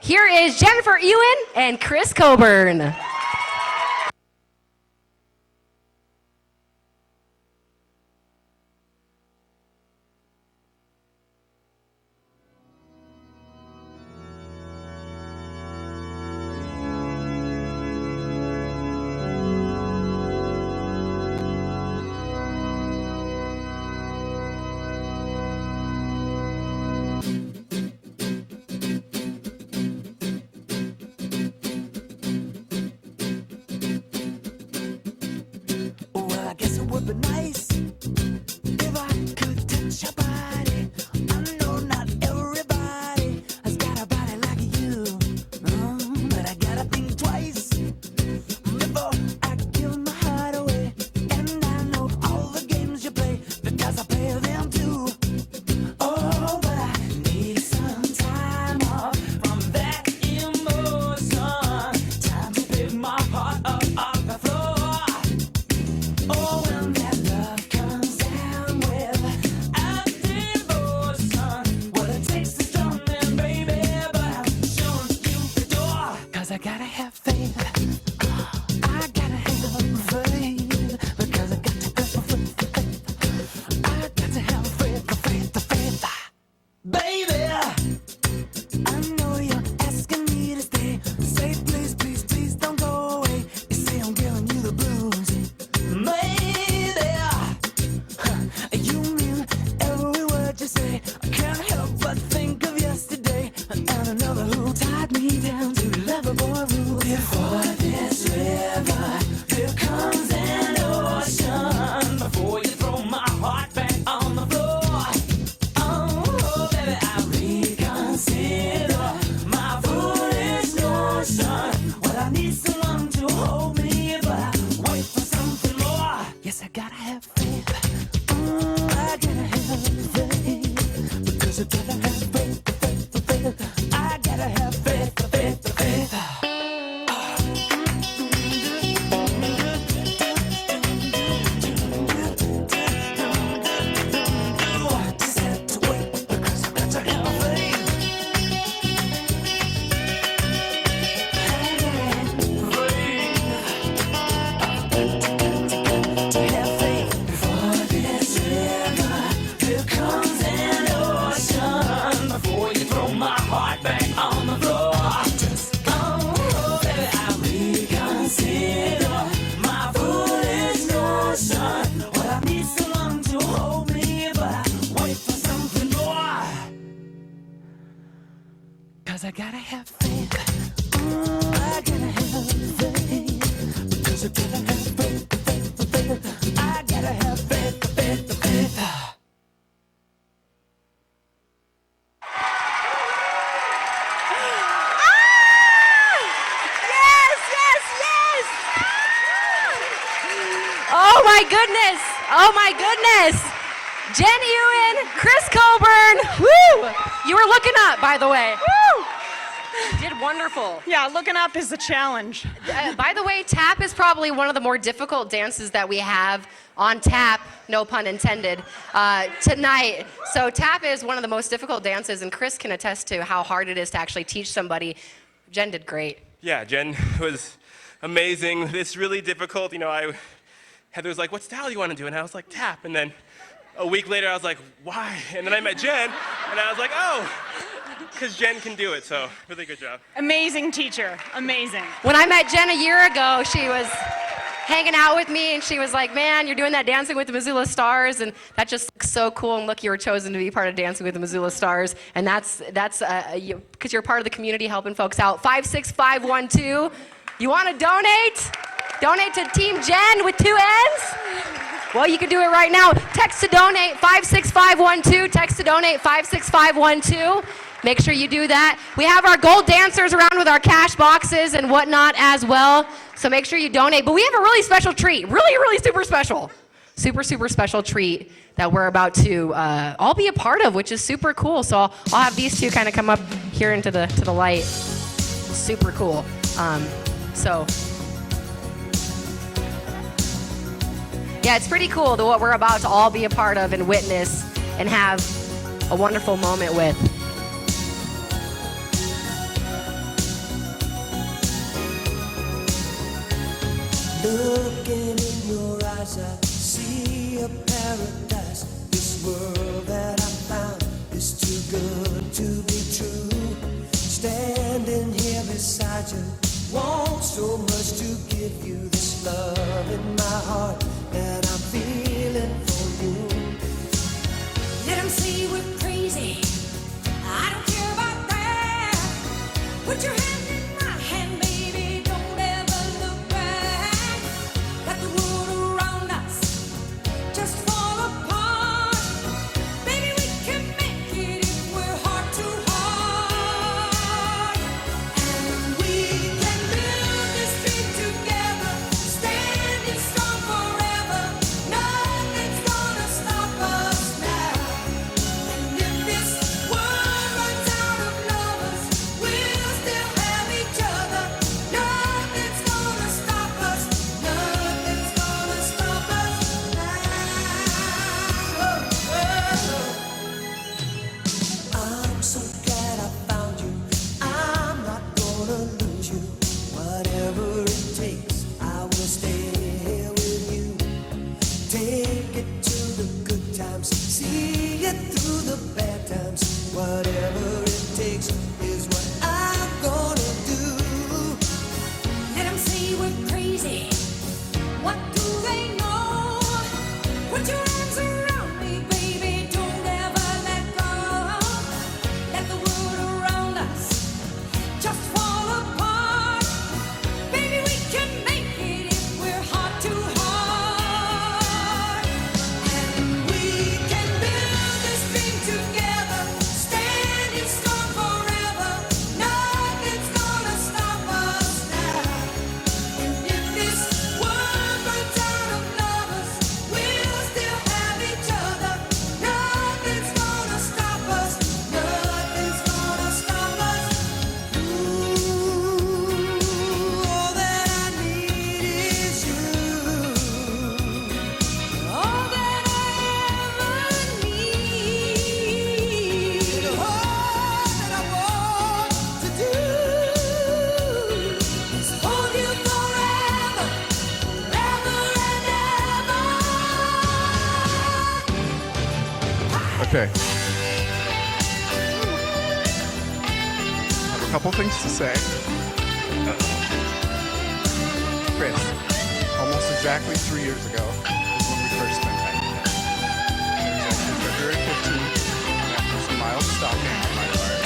Here is Jennifer Ewan and Chris Coburn. 'cause I gotta have faith. I gotta have faith, because I gotta have faith. I gotta have faith. Oh my goodness! Oh my goodness! Jen Ewan, Chris Coburn, woo! You were looking up, by the way. Woo! You did wonderful. Yeah, looking up is the challenge. By the way, tap is probably one of the more difficult dances that we have on tap, no pun intended, tonight. So tap is one of the most difficult dances, and Chris can attest to how hard it is to actually teach somebody. Jen did great. Yeah, Jen was amazing. It's really difficult. You know, Heather was like, what style do you want to do? And I was like, tap. And then a week later, I was like, why? And then I met Jen, and I was like, oh, because Jen can do it. So really good job. Amazing teacher, amazing. When I met Jen a year ago, she was hanging out with me, and she was like, man, you're doing that Dancing with the Missoula Stars, and that just looks so cool, and look, you were chosen to be part of Dancing with the Missoula Stars, and that's because you're part of the community helping folks out. 56512, you want to donate? Donate to Team Jen with 2 N's? Well, you can do it right now. Text to donate 56512, text to donate 56512. Make sure you do that. We have our gold dancers around with our cash boxes and whatnot as well. So make sure you donate. But we have a really special treat, really super special. Super special treat that we're about to all be a part of, which is super cool. So I'll have these two kind of come up here into the light. Super cool. Yeah, it's pretty cool what we're about to all be a part of and witness and have a wonderful moment with. Looking in your eyes, I see a paradise. This world that I found is too good to be true. Standing here beside you, want so much to give you this love in my heart that I'm feeling for you. Let them say we're crazy. I don't care about that. Put your hand in my hand, baby. Don't ever look back. Let the world around us just fall apart. Baby, we can make it if we're heart to heart. And we can build this dream together, standing strong forever. Nothing's gonna stop us now. And if this world runs out of lovers, we'll still have each other. Nothing's gonna stop us. Nothing's gonna stop us now. I'm so glad I found you. I'm not gonna lose you. Whatever it takes, I will stay here with you. Take it to the good times, see it through the bad times. Whatever it takes is what I'm gonna do. Let them say we're crazy. What do they know? Put your arms around me, baby. Don't ever let go. Let the world around us just fall apart. Baby, we can make it if we're heart to heart. And we can build this dream together, standing strong forever. Nothing's gonna stop us now. And if this world runs out of lovers, we'll still have each other. Nothing's gonna stop us. Nothing's gonna stop us. All that I need is you. All that I ever need. All that I want to do is hold you forever, forever and ever. Okay. I have a couple things to say. Chris, almost exactly 3 years ago is when we first spent time together. It was actually February 15th, after some mild stalking on my part.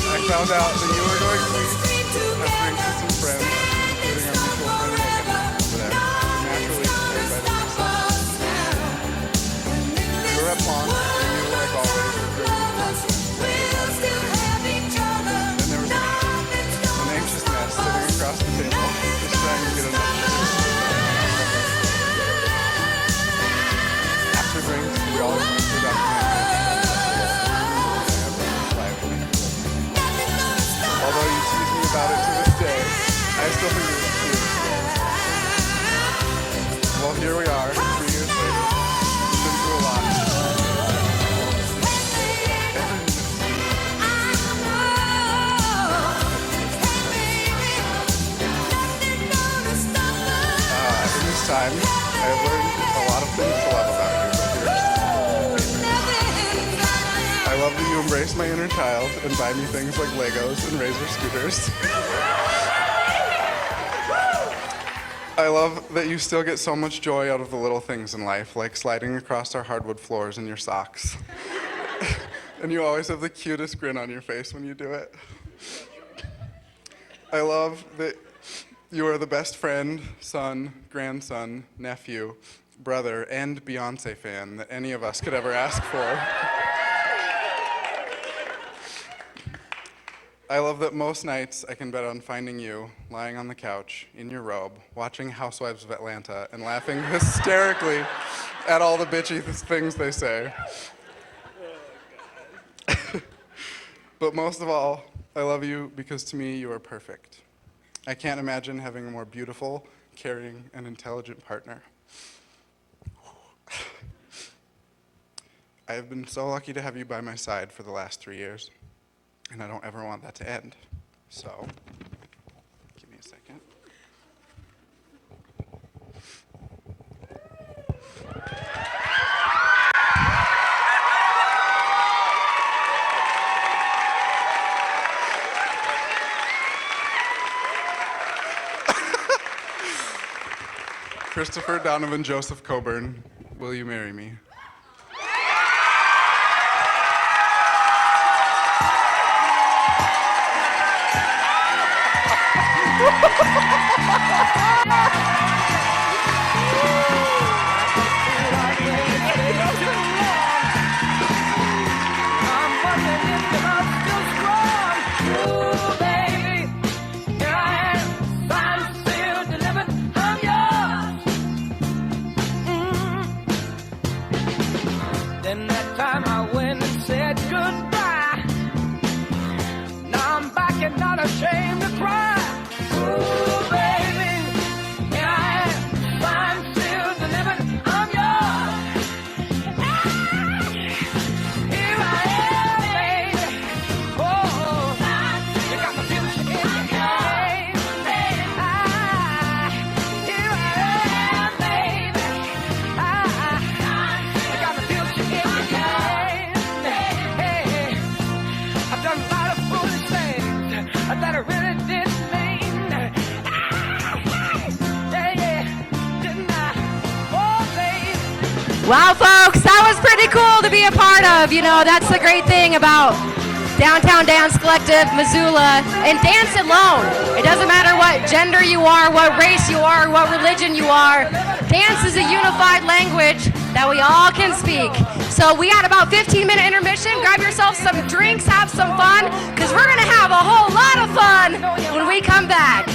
I found out that you were going to have drinks with some friends, including our mutual friend Megan, over there. Naturally inspired by the success. You were at Pond, and you were, like always, very confident. Then there was an anxious mess sitting across the table, just trying to get enough to After drinks, we all went to that Although you tease me about it to this day, I still think it was cute. Well, here we are, 3 years later. We've been through a lot. In this time, I have learned a lot of things to love about you, but here's I love that you embrace my inner child and buy me things like Legos and Razor scooters. I love that you still get so much joy out of the little things in life, like sliding across our hardwood floors in your socks. And you always have the cutest grin on your face when you do it. I love that you are the best friend, son, grandson, nephew, brother, and Beyonce fan that any of us could ever ask for. I love that most nights I can bet on finding you lying on the couch in your robe, watching Housewives of Atlanta and laughing hysterically at all the bitchy things they say. But most of all, I love you because to me you are perfect. I can't imagine having a more beautiful, caring, and intelligent partner. I have been so lucky to have you by my side for the last 3 years. And I don't ever want that to end. So, give me a second. Christopher Donovan Joseph Coburn, will you marry me? Then that time I went and said goodbye. Now I'm back and not ashamed to cry. Ooh, baby, here I am, I'm still delivered, I'm yours. Here I am, baby. Oh, you got my future in your hand. Here I am, baby. You got my future in your hand. Hey, I've done a lot of foolish things that I really didn't mean. Didn't I? Oh, baby. Wow, folks, that was pretty cool to be a part of. You know, that's the great thing about Downtown Dance Collective, Missoula, and dance alone. It doesn't matter what gender you are, what race you are, what religion you are. Dance is a unified language that we all can speak. So we got about 15-minute intermission. Grab yourself some drinks, have some fun, because we're going to have a whole lot of fun when we come back.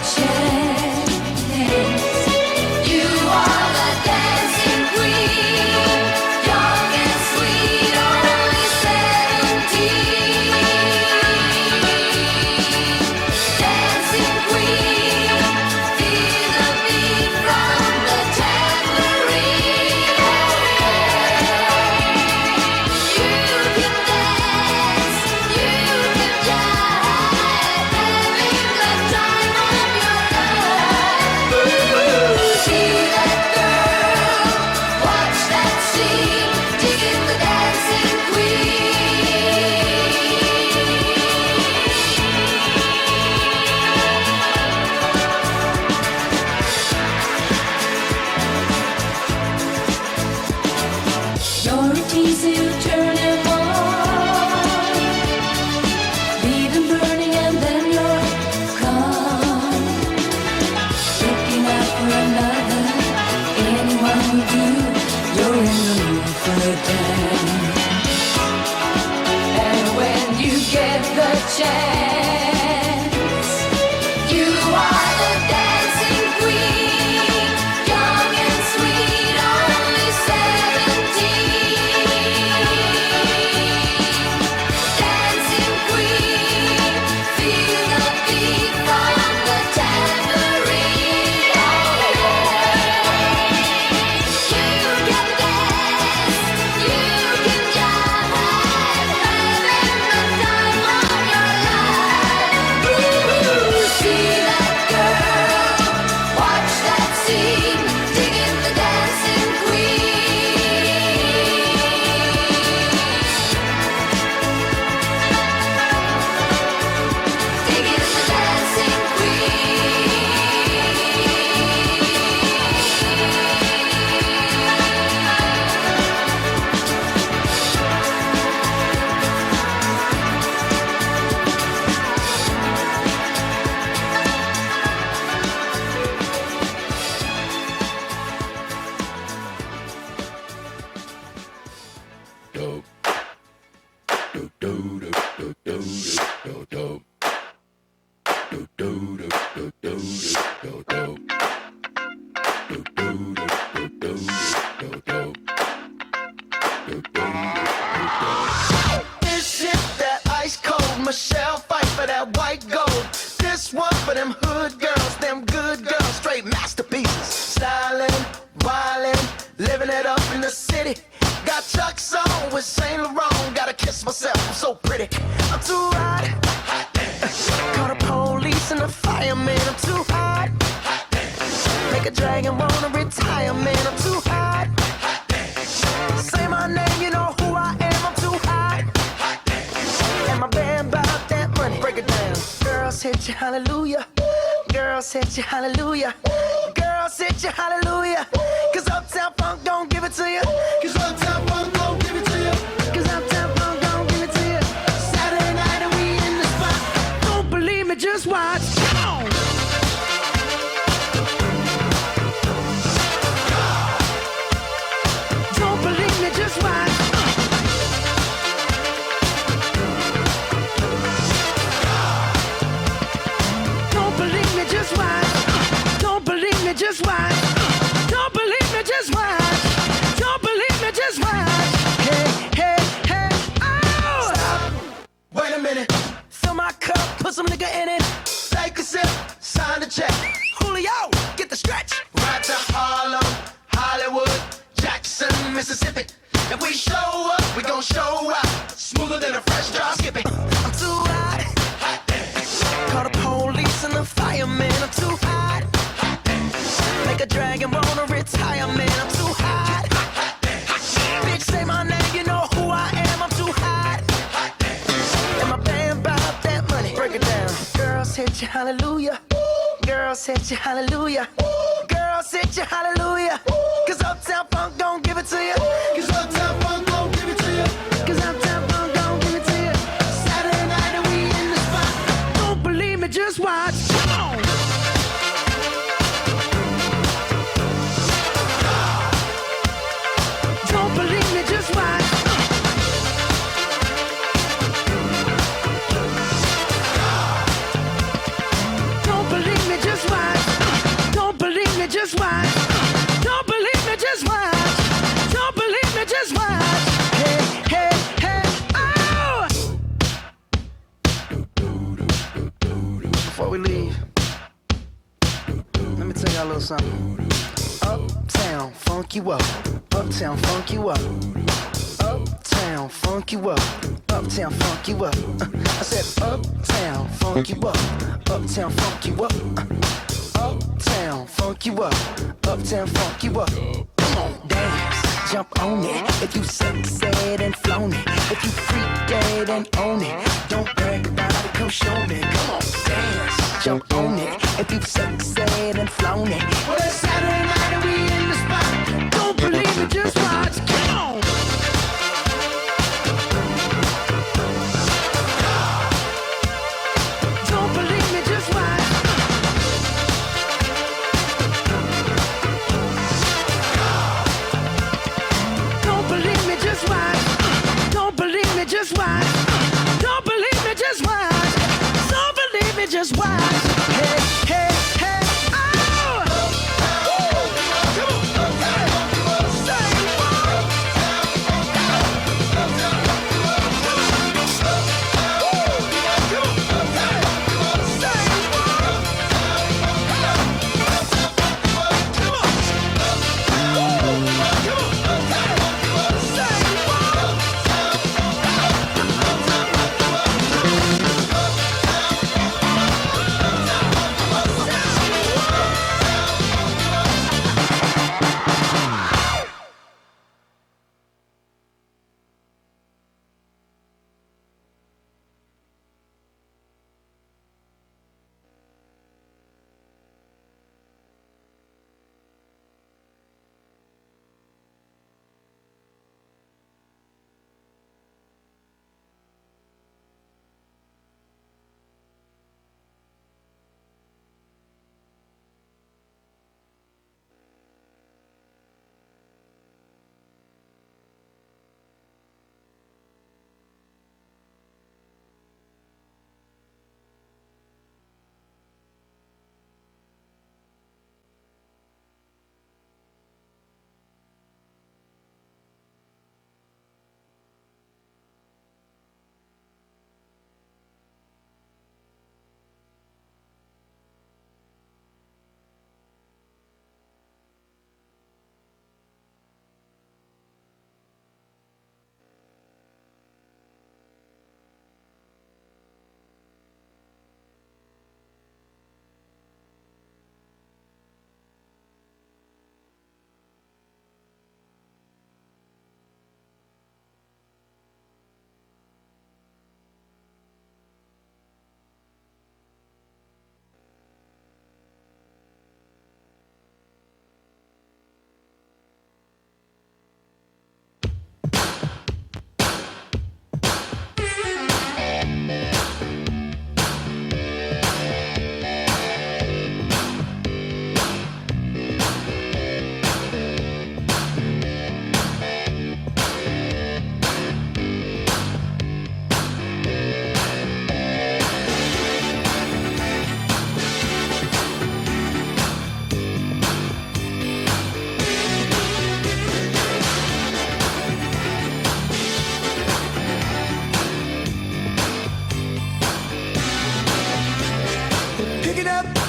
chance. You are the dancing queen, young and sweet, only 17. Dancing queen, feel the beat from the tambourine. You can dance, you can jive, having the time of your life. See that girl, watch that scene, digging the dancing You're a teaser, you turn him on, leave him burning and then you're gone. Looking out for another, anyone will do. You're in the mood for a dance. And when you get the chance, you are the dancing queen, young and sweet, only 17. Dancing queen, feel the beat from the tambourine. You can dance, you can jive, having the time of your life. See that girl, watch that scene, digging the dancing queen. Digging the dancing This shit that ice cold Michelle fight for that white gold. This one for them hood girls, them good girls, straight masterpieces. Stylin', wildin', living it up in the city. Got Chuck's on with Saint Laurent. Gotta kiss myself, I'm so pretty. I'm too hot. Call the police and the fireman. I'm too hot. Make a dragon wanna retire, man. I'm too hot. Say my name, you know who I am. I'm too hot. And my band bought that money. Break it down. Girls hit you, hallelujah. Girls hit you, hallelujah. Girls hit you, hallelujah. Cause Uptown Funk don't give it to you. Cause Uptown Funk don't give it to you. Cause Uptown Funk don't give it to you. Saturday night and we in the spot. Don't believe me, just watch. Come on. Don't believe me, just watch. Don't believe me, just watch. Don't believe me, just watch. Don't believe me, just watch. Don't believe me, just watch. Hey, hey, hey, oh! Stop. Wait a minute. Fill my cup, put some nigga in it. Take a sip, sign the check. Julio, get the stretch. Right to Harlem, Hollywood, Jackson, Mississippi. If we show up, we gon' show out. Smoother than a fresh drop skipping. I'm too hot. Call the police and the fireman. I'm too hot. Make a dragon wanna retire, man. I'm too hot. Bitch, say my name, you know who I am. I'm too hot. And my band bought that money. Break it down. Girls hit you, hallelujah. Girls hit you, hallelujah. Girls hit you, hallelujah. Cause Uptown Funk don't give it to you. Cause Uptown Funk don't give it to you. Cause Uptown Funk don't give it to you. Saturday night and we in the spot. Don't believe me, just watch. Come on. Don't believe me, just watch. Don't believe me, just just watch. Don't believe me, just watch. Don't believe me, just watch. Hey, hey, hey, oh! Before we leave, let me tell y'all a little something. Uptown, funk you up. Uptown, funk you up. Uptown, funk you up. Uptown, funk you up. I said uptown, funk you up. Uptown, funk you up. Uptown, funk you up. Uptown, funk you up. Come on, dance, jump on it. If you said and flown it. If you freak dead and own it. Don't brag about it, come show me. Come on, dance, jump on it. If you said and flown it. Well, it's Saturday night and we in the spot. Don't believe it, just watch. Come on. Don't believe me, just watch. Don't believe me, just watch. Don't believe me, just watch. Don't believe me, just watch. Don't believe me, just watch. Hey, hey, hey, oh!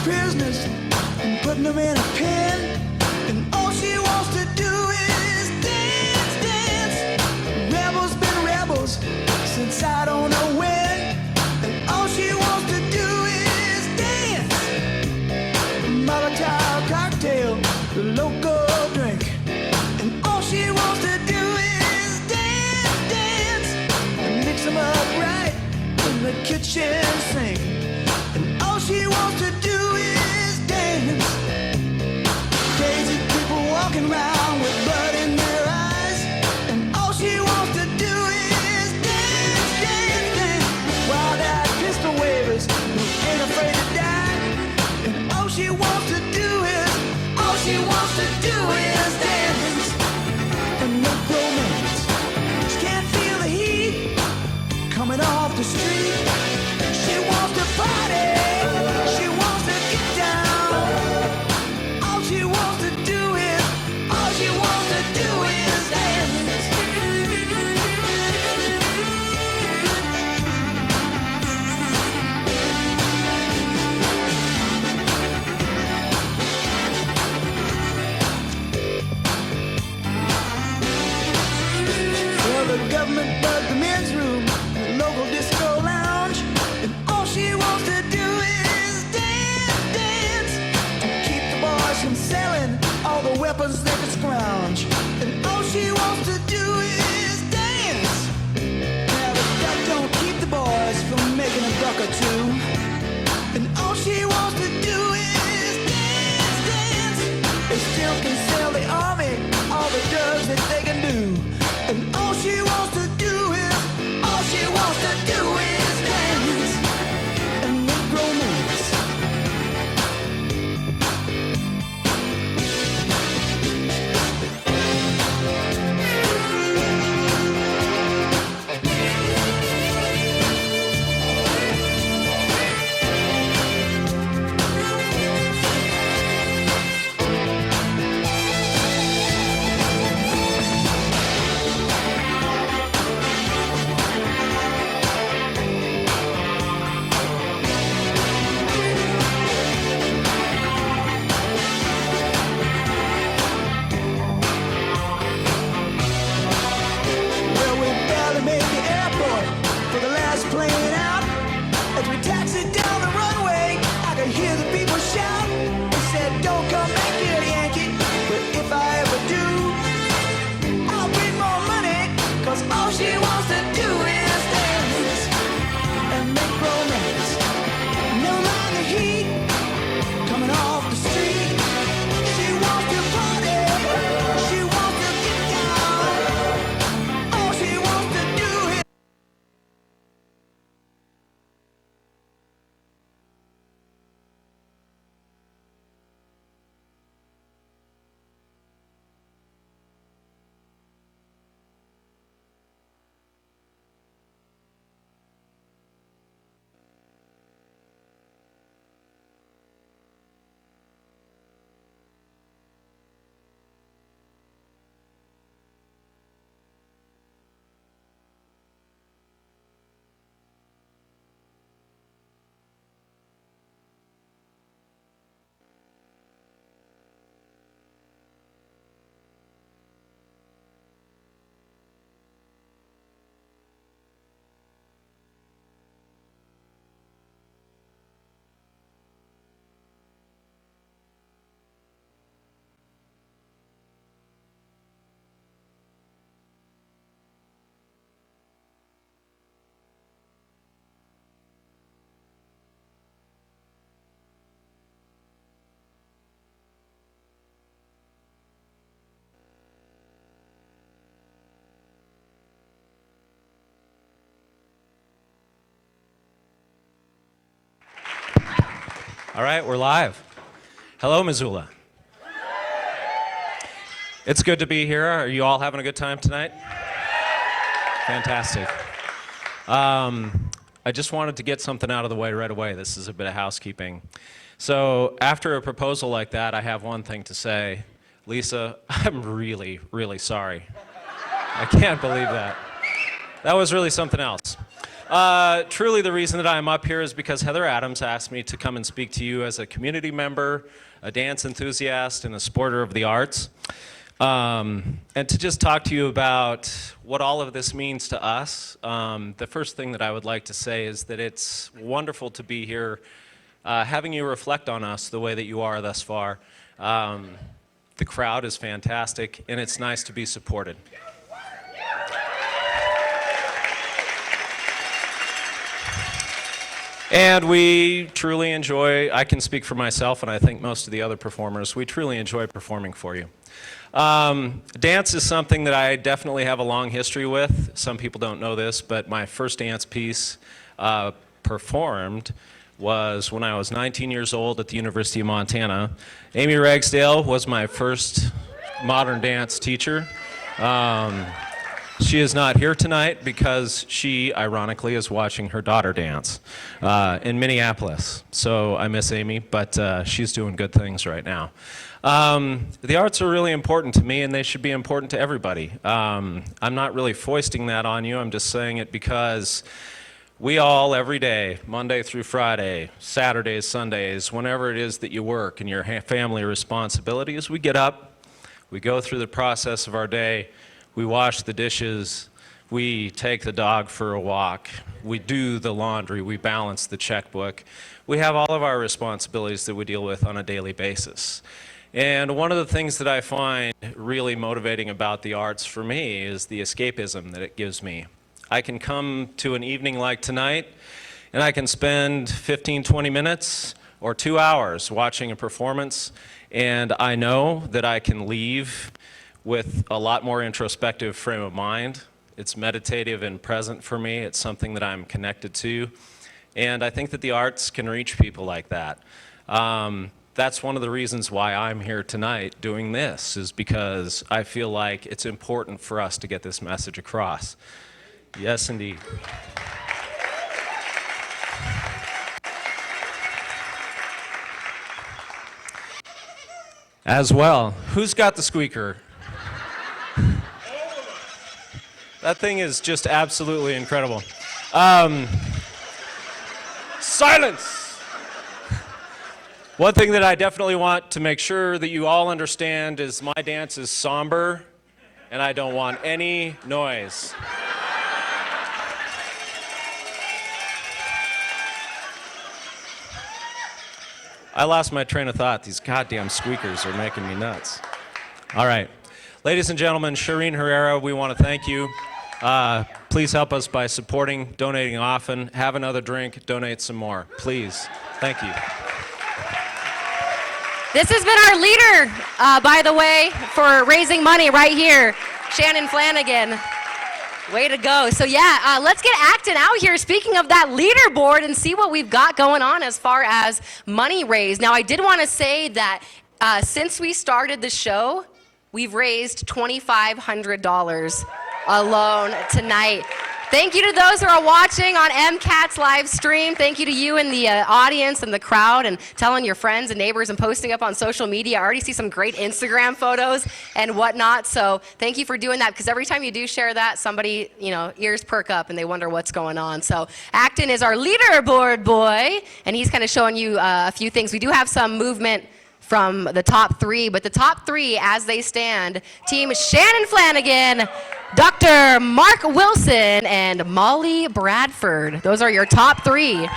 prisoners and putting them in a pen. And all she wants to do is dance, dance. Rebels been rebels since I don't know when. And all she wants to do is dance. Molotov cocktail, the local drink. And all she wants to do is dance, dance. And mix them up right in the kitchen sink. And all she wants to do is dance. Crazy people walking around with blood in their eyes. And all she wants to do is dance, dance, dance. Wild-eyed pistol wavers who ain't afraid to die. And all she wants to do is, all she wants to do is dance. And no romance. She can't feel the heat coming off the street. She wants cash and selling all the weapons they can scrounge. And all she wants to do is dance. Now, but that don't keep the boys from making a buck or two. And all she wants to do is dance, dance. They still can sell the army all the drugs that they can do. And all she wants to do is, all she wants to do is dance and make romance. Well, we barely made the airport for the last plane out. As we taxied down the runway, I could hear the people shout. They said, don't come back here, Yankee. But if I ever do, I'll bring more money. Cause all she wants to do is dance and make romance. Never mind the heat coming off the street. She wants to party. She wants to get down. All she wants to do is All right, we're live. Hello, Missoula. It's good to be here. Are you all having a good time tonight? Fantastic. I just wanted to get something out of the way right away. This is a bit of housekeeping. So after a proposal like that, I have one thing to say. Lisa, I'm really, really sorry. I can't believe that. That was really something else. Truly, the reason that I'm up here is because Heather Adams asked me to come and speak to you as a community member, a dance enthusiast, and a supporter of the arts. And to just talk to you about what all of this means to us. The first thing that I would like to say is that it's wonderful to be here, having you reflect on us the way that you are thus far. The crowd is fantastic, and it's nice to be supported. And we truly enjoy, I can speak for myself, and I think most of the other performers, we truly enjoy performing for you. Dance is something that I definitely have a long history with. Some people don't know this, but my first dance piece performed was when I was 19 years old at the University of Montana. Amy Ragsdale was my first modern dance teacher. She is not here tonight because she, ironically, is watching her daughter dance in Minneapolis. So I miss Amy, but she's doing good things right now. The arts are really important to me, and they should be important to everybody. I'm not really foisting that on you. I'm just saying it because we all, every day, Monday through Friday, Saturdays, Sundays, whenever it is that you work and your family responsibilities, we get up, we go through the process of our day, we wash the dishes, we take the dog for a walk, we do the laundry, we balance the checkbook. We have all of our responsibilities that we deal with on a daily basis. And one of the things that I find really motivating about the arts for me is the escapism that it gives me. I can come to an evening like tonight, and I can spend 15, 20 minutes or 2 hours watching a performance, and I know that I can leave with a lot more introspective frame of mind. It's meditative and present for me. It's something that I'm connected to. And I think that the arts can reach people like that. That's one of the reasons why I'm here tonight doing this, is because I feel like it's important for us to get this message across. Yes, indeed. As well, who's got the squeaker? That thing is just absolutely incredible. Silence! One thing that I definitely want to make sure that you all understand is my dance is somber, and I don't want any noise. I lost my train of thought. These goddamn squeakers are making me nuts. All right. Ladies and gentlemen, Shireen Herrera, we want to thank you. Please help us by supporting, donating often. Have another drink, donate some more. Please. Thank you. This has been our leader, by the way, for raising money right here, Shannon Flanagan. Way to go. So yeah, let's get acting out here. Speaking of that leaderboard, and see what we've got going on as far as money raised. Now, I did want to say that since we started the show, we've raised $2,500 alone tonight. Thank you to those who are watching on MCAT's live stream. Thank you to you in the audience and the crowd, and telling your friends and neighbors and posting up on social media. I already see some great Instagram photos and whatnot. So thank you for doing that, because every time you do share that, somebody, ears perk up and they wonder what's going on. So Acton is our leaderboard boy, and he's kind of showing you a few things. We do have some movement from the top three, but the top three as they stand, Team Shannon Flanagan, Dr. Mark Wilson, and Molly Bradford. Those are your top three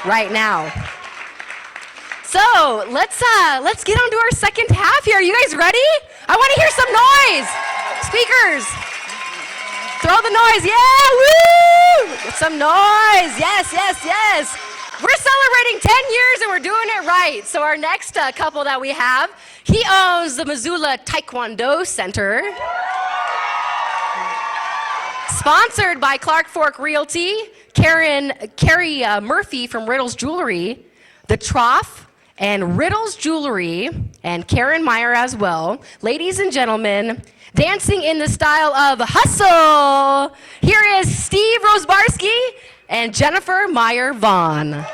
right now. So let's get on to our second half here. Are you guys ready? I want to hear some noise. Speakers, throw the noise. Yeah, woo! Get some noise. Yes, yes, yes. We're celebrating 10 years and we're doing it right. So our next couple that we have, he owns the Missoula Taekwondo Center. Sponsored by Clark Fork Realty, Carrie Murphy from Riddle's Jewelry, The Trough, and Riddle's Jewelry, and Karen Meyer as well. Ladies and gentlemen, dancing in the style of hustle, here is Steve Rosbarski and Jennifer Meyer Vaughn.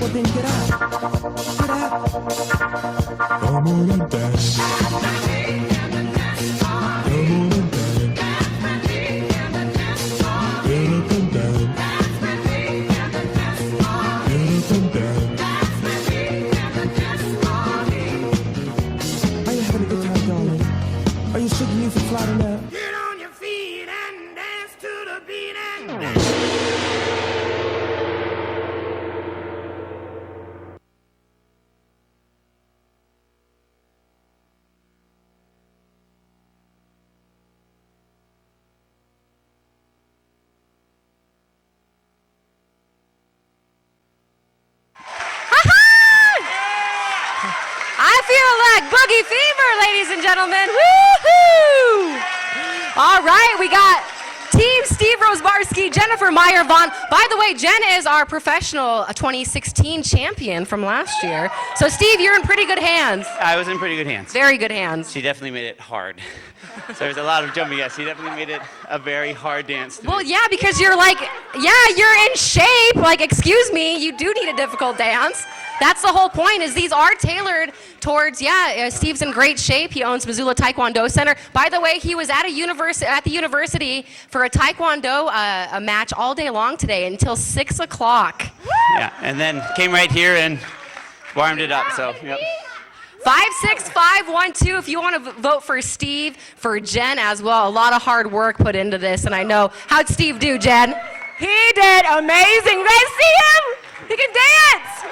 Well, then get out. Get out. Come on and dance. Come on and dance. Get up and dance. Get up and dance. Are you having a good time, darling? Are you shaking me for flying now? Get on your feet and dance to the beat and I feel like boogie fever, ladies and gentlemen. Woo-hoo! All right, we got Team Steve Rosbarski, Jennifer Meyer Vaughn. By the way, Jen is our professional 2016 champion from last year. So Steve, you're in pretty good hands. I was in pretty good hands. Very good hands. She definitely made it hard. So there's a lot of jumping. Yes, she definitely made it a very hard dance to Well, me. yeah, because you're like, yeah, you're in shape. Like, excuse me, you do need a difficult dance. That's the whole point, is these are tailored towards, Steve's in great shape. He owns Missoula Taekwondo Center. By the way, he was at the university for a Taekwondo a match all day long today until 6 o'clock. Yeah, and then came right here and warmed it up, so, yep. 56512 if you want to vote for Steve, for Jen as well. A lot of hard work put into this, and I know. How'd Steve do, Jen? He did amazing. You guys see him? He can dance. Woo!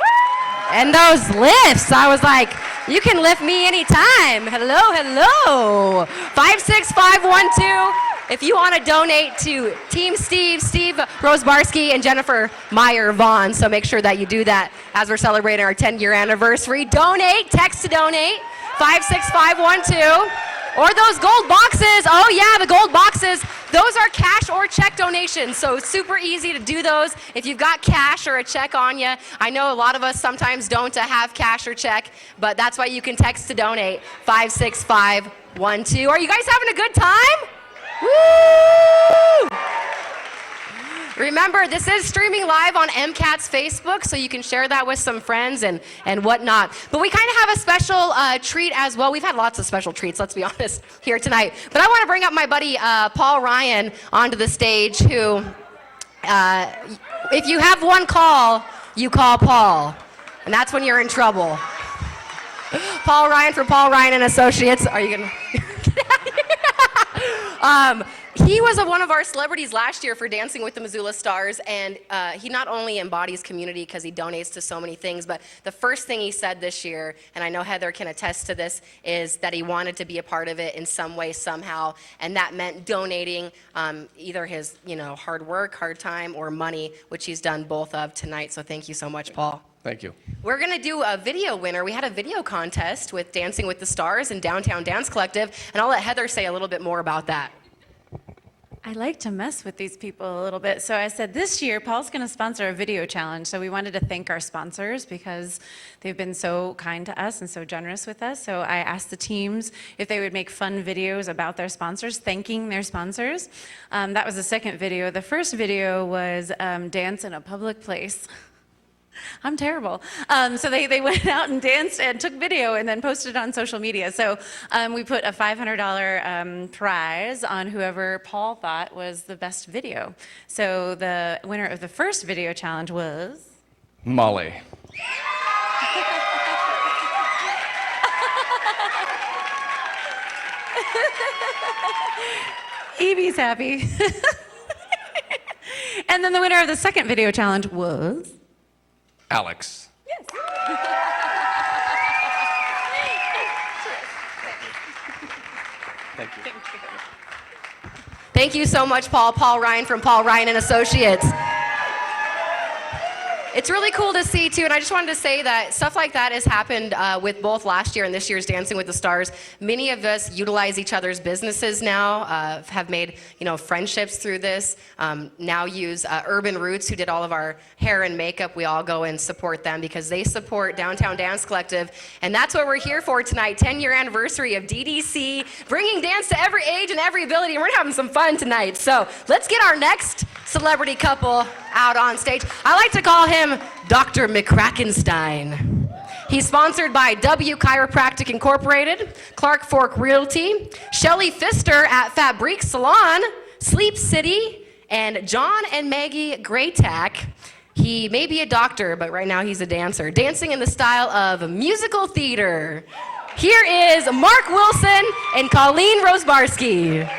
And those lifts, I was like, you can lift me anytime. Hello, hello. 56512 if you want to donate to Team Steve Rosbarski, and Jennifer Meyer Vaughn. So make sure that you do that as we're celebrating our 10-year anniversary. Donate, text to donate, 56512. Or those gold boxes. Oh yeah, the gold boxes. Those are cash or check donations, so it's super easy to do those if you've got cash or a check on you. I know a lot of us sometimes don't have cash or check, but that's why you can text to donate, 56512. Are you guys having a good time? Woo! Remember, this is streaming live on MCAT's Facebook, so you can share that with some friends and whatnot. But we kind of have a special treat as well. We've had lots of special treats, let's be honest, here tonight. But I want to bring up my buddy Paul Ryan onto the stage, who, if you have one call, you call Paul. And that's when you're in trouble. Paul Ryan from Paul Ryan and Associates. Are you going to... He was one of our celebrities last year for Dancing with the Missoula Stars, and he not only embodies community because he donates to so many things, but the first thing he said this year, and I know Heather can attest to this, is that he wanted to be a part of it in some way, somehow, and that meant donating either his hard work, hard time, or money, which he's done both of tonight. So thank you so much, Paul. Thank you. We're going to do a video winner. We had a video contest with Dancing with the Stars and Downtown Dance Collective, and I'll let Heather say a little bit more about that. I like to mess with these people a little bit. So I said this year, Paul's going to sponsor a video challenge. So we wanted to thank our sponsors because they've been so kind to us and so generous with us. So I asked the teams if they would make fun videos about their sponsors, thanking their sponsors. That was the second video. The first video was dance in a public place. I'm terrible. So they went out and danced and took video and then posted it on social media. So we put a $500 prize on whoever Paul thought was the best video. So the winner of the first video challenge was... Molly. Evie's happy. And then the winner of the second video challenge was... Alex. Yes. Thank you. Thank you so much, Paul. Paul Ryan from Paul Ryan and Associates. It's really cool to see, too, and I just wanted to say that stuff like that has happened with both last year and this year's Dancing with the Stars. Many of us utilize each other's businesses now, have made, friendships through this, now use Urban Roots, who did all of our hair and makeup. We all go and support them because they support Downtown Dance Collective, and that's what we're here for tonight, 10-year anniversary of DDC, bringing dance to every age and every ability, and we're having some fun tonight. So let's get our next celebrity couple out on stage. I like to call him Dr. McCrackenstein. He's sponsored by W Chiropractic Incorporated, Clark Fork Realty, Shelly Pfister at Fabrique Salon, Sleep City, and John and Maggie Graytack. He may be a doctor, but right now he's a dancer, dancing in the style of musical theater. Here is Mark Wilson and Colleen Rosebarski.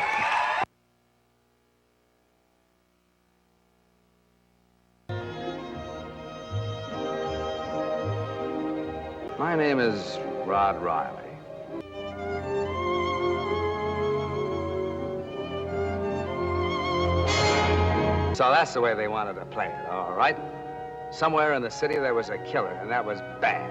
My name is Rod Riley. So that's the way they wanted to play it, all right? Somewhere in the city there was a killer, and that was bad.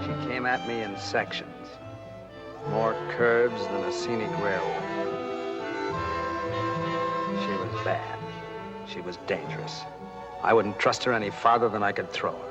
She came at me in sections. More curves than a scenic railway. She was bad. She was dangerous. I wouldn't trust her any farther than I could throw her.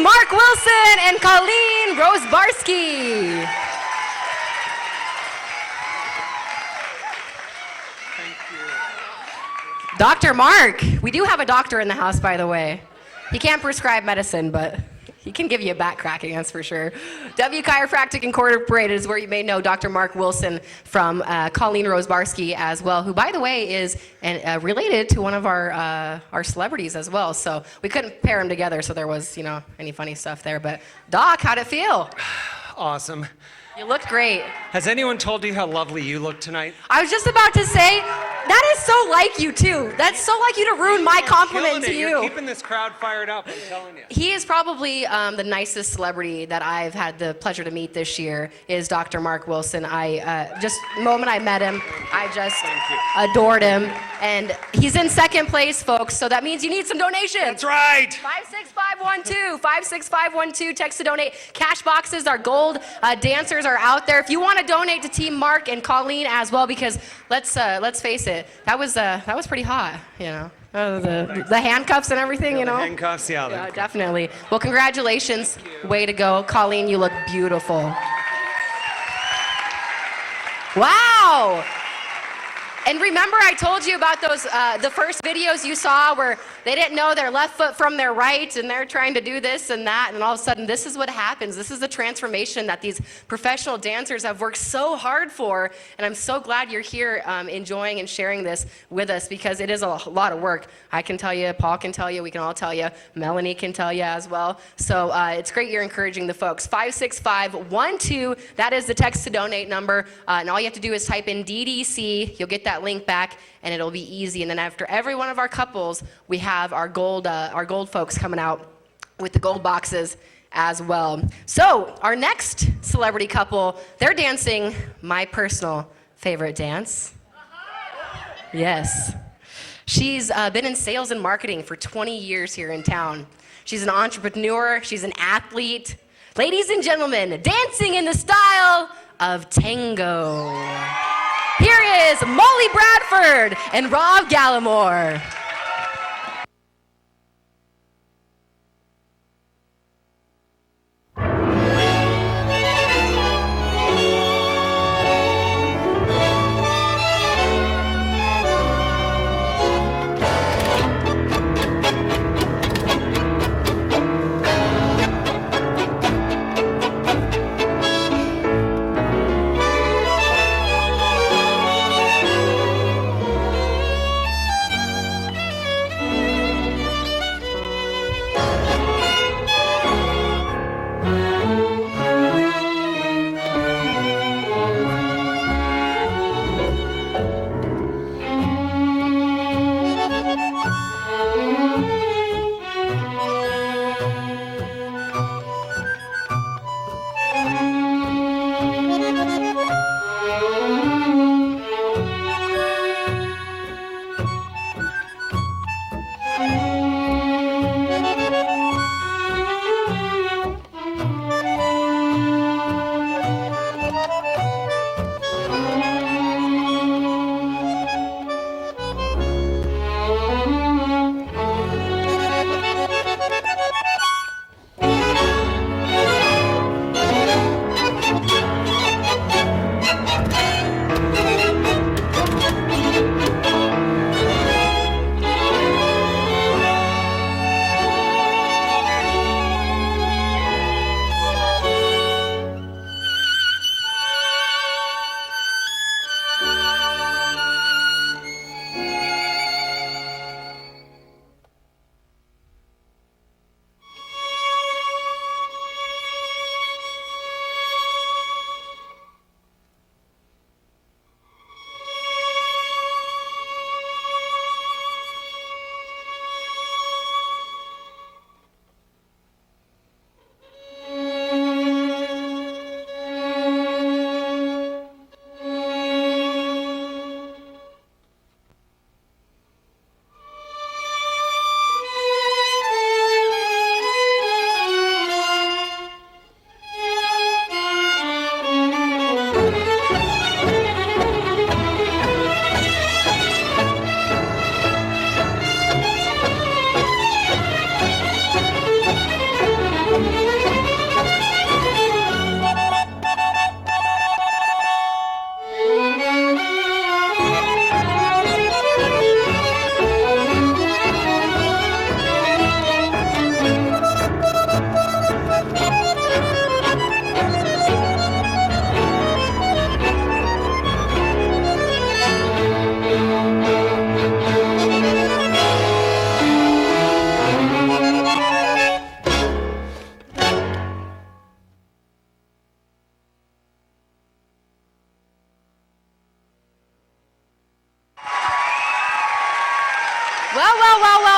Mark Wilson and Colleen Rosebarski. Dr. Mark. We do have a doctor in the house, by the way. He can't prescribe medicine, but he can give you a back cracking, that's for sure. W Chiropractic Incorporated is where you may know Dr. Mark Wilson from Colleen Rosebarski as well, who, by the way, is related to one of our celebrities as well. So we couldn't pair them together, so there was, any funny stuff there. But Doc, how'd it feel? Awesome. You looked great. Has anyone told you how lovely you look tonight? I was just about to say, that is so like you, too. That's so like you to ruin my compliment to you. You're keeping this crowd fired up, I'm telling you. He is probably the nicest celebrity that I've had the pleasure to meet this year, is Dr. Mark Wilson. The moment I met him, I just adored him. And he's in second place, folks, so that means you need some donations. That's right. 56512, 56512, text to donate. Cash boxes are gold. Dancers are out there. If you want to donate to Team Mark and Colleen as well, because let's face it, that was pretty hot, the handcuffs and everything, The handcuffs, yeah. Definitely. Well, congratulations. Way to go. Colleen, you look beautiful. Wow. And remember I told you about those, the first videos you saw where they didn't know their left foot from their right and they're trying to do this and that, and all of a sudden this is what happens. This is the transformation that these professional dancers have worked so hard for, and I'm so glad you're here enjoying and sharing this with us, because it is a lot of work. I can tell you, Paul can tell you, we can all tell you, Melanie can tell you as well. So it's great you're encouraging the folks. 56512, that is the text to donate number, and all you have to do is type in DDC, you'll get that link back, and it'll be easy. And then after every one of our couples, we have our gold folks coming out with the gold boxes as well. So our next celebrity couple, they're dancing my personal favorite dance. Yes. She's been in sales and marketing for 20 years here in town. She's an entrepreneur, she's an athlete. Ladies and gentlemen, dancing in the style of tango. Here is Molly Bradford and Rob Gallimore.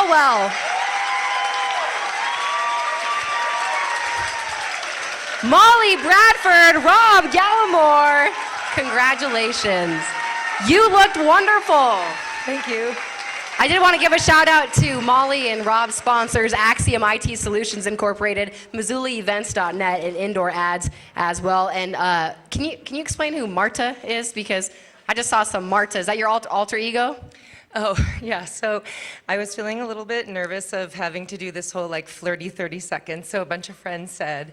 Well. Molly Bradford, Rob Gallimore, congratulations. You looked wonderful. Thank you. I did want to give a shout out to Molly and Rob's sponsors, Axiom IT Solutions Incorporated, MissoulaEvents.net, and Indoor Ads as well. And can you explain who Marta is? Because I just saw some Marta. Is that your alter ego? Oh, yeah. So I was feeling a little bit nervous of having to do this whole like flirty 30 seconds. So a bunch of friends said,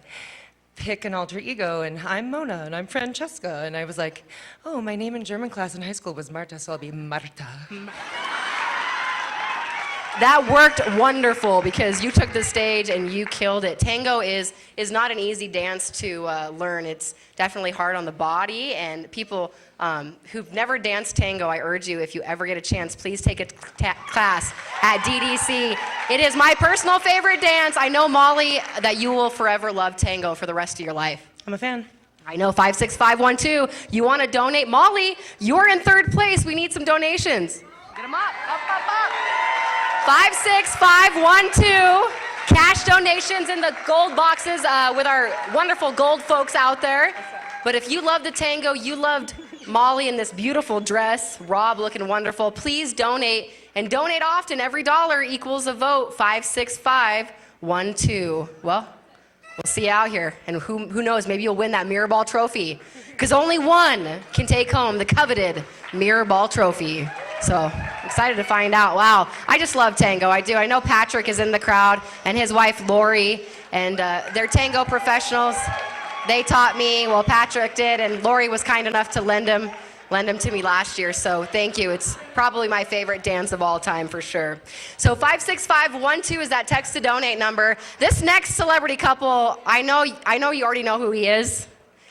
pick an alter ego, and I'm Mona, and I'm Francesca. And I was like, oh, my name in German class in high school was Marta, so I'll be Marta. That worked wonderful because you took the stage and you killed it. Tango is not an easy dance to learn. It's definitely hard on the body, and people who've never danced tango, I urge you, if you ever get a chance, please take a class at DDC. It is my personal favorite dance. I know, Molly, that you will forever love tango for the rest of your life. I'm a fan. I know, 56512. You want to donate? Molly, you're in third place. We need some donations. Get them up, up, up, up. 56512. Cash donations in the gold boxes with our wonderful gold folks out there. But if you love the tango, you loved Molly in this beautiful dress, Rob looking wonderful, please donate, and donate often. Every dollar equals a vote. 56512. Well, we'll see you out here, and who knows, maybe you'll win that mirror ball trophy, because only one can take home the coveted mirror ball trophy. So excited to find out. Wow, I just love tango. I do. I know Patrick is in the crowd, and his wife Lori, and they're tango professionals. They taught me. Well, Patrick did, and Lori was kind enough to lend him to me last year. So thank you. It's probably my favorite dance of all time for sure. So 56512 is that text to donate number. This next celebrity couple, I know you already know who he is.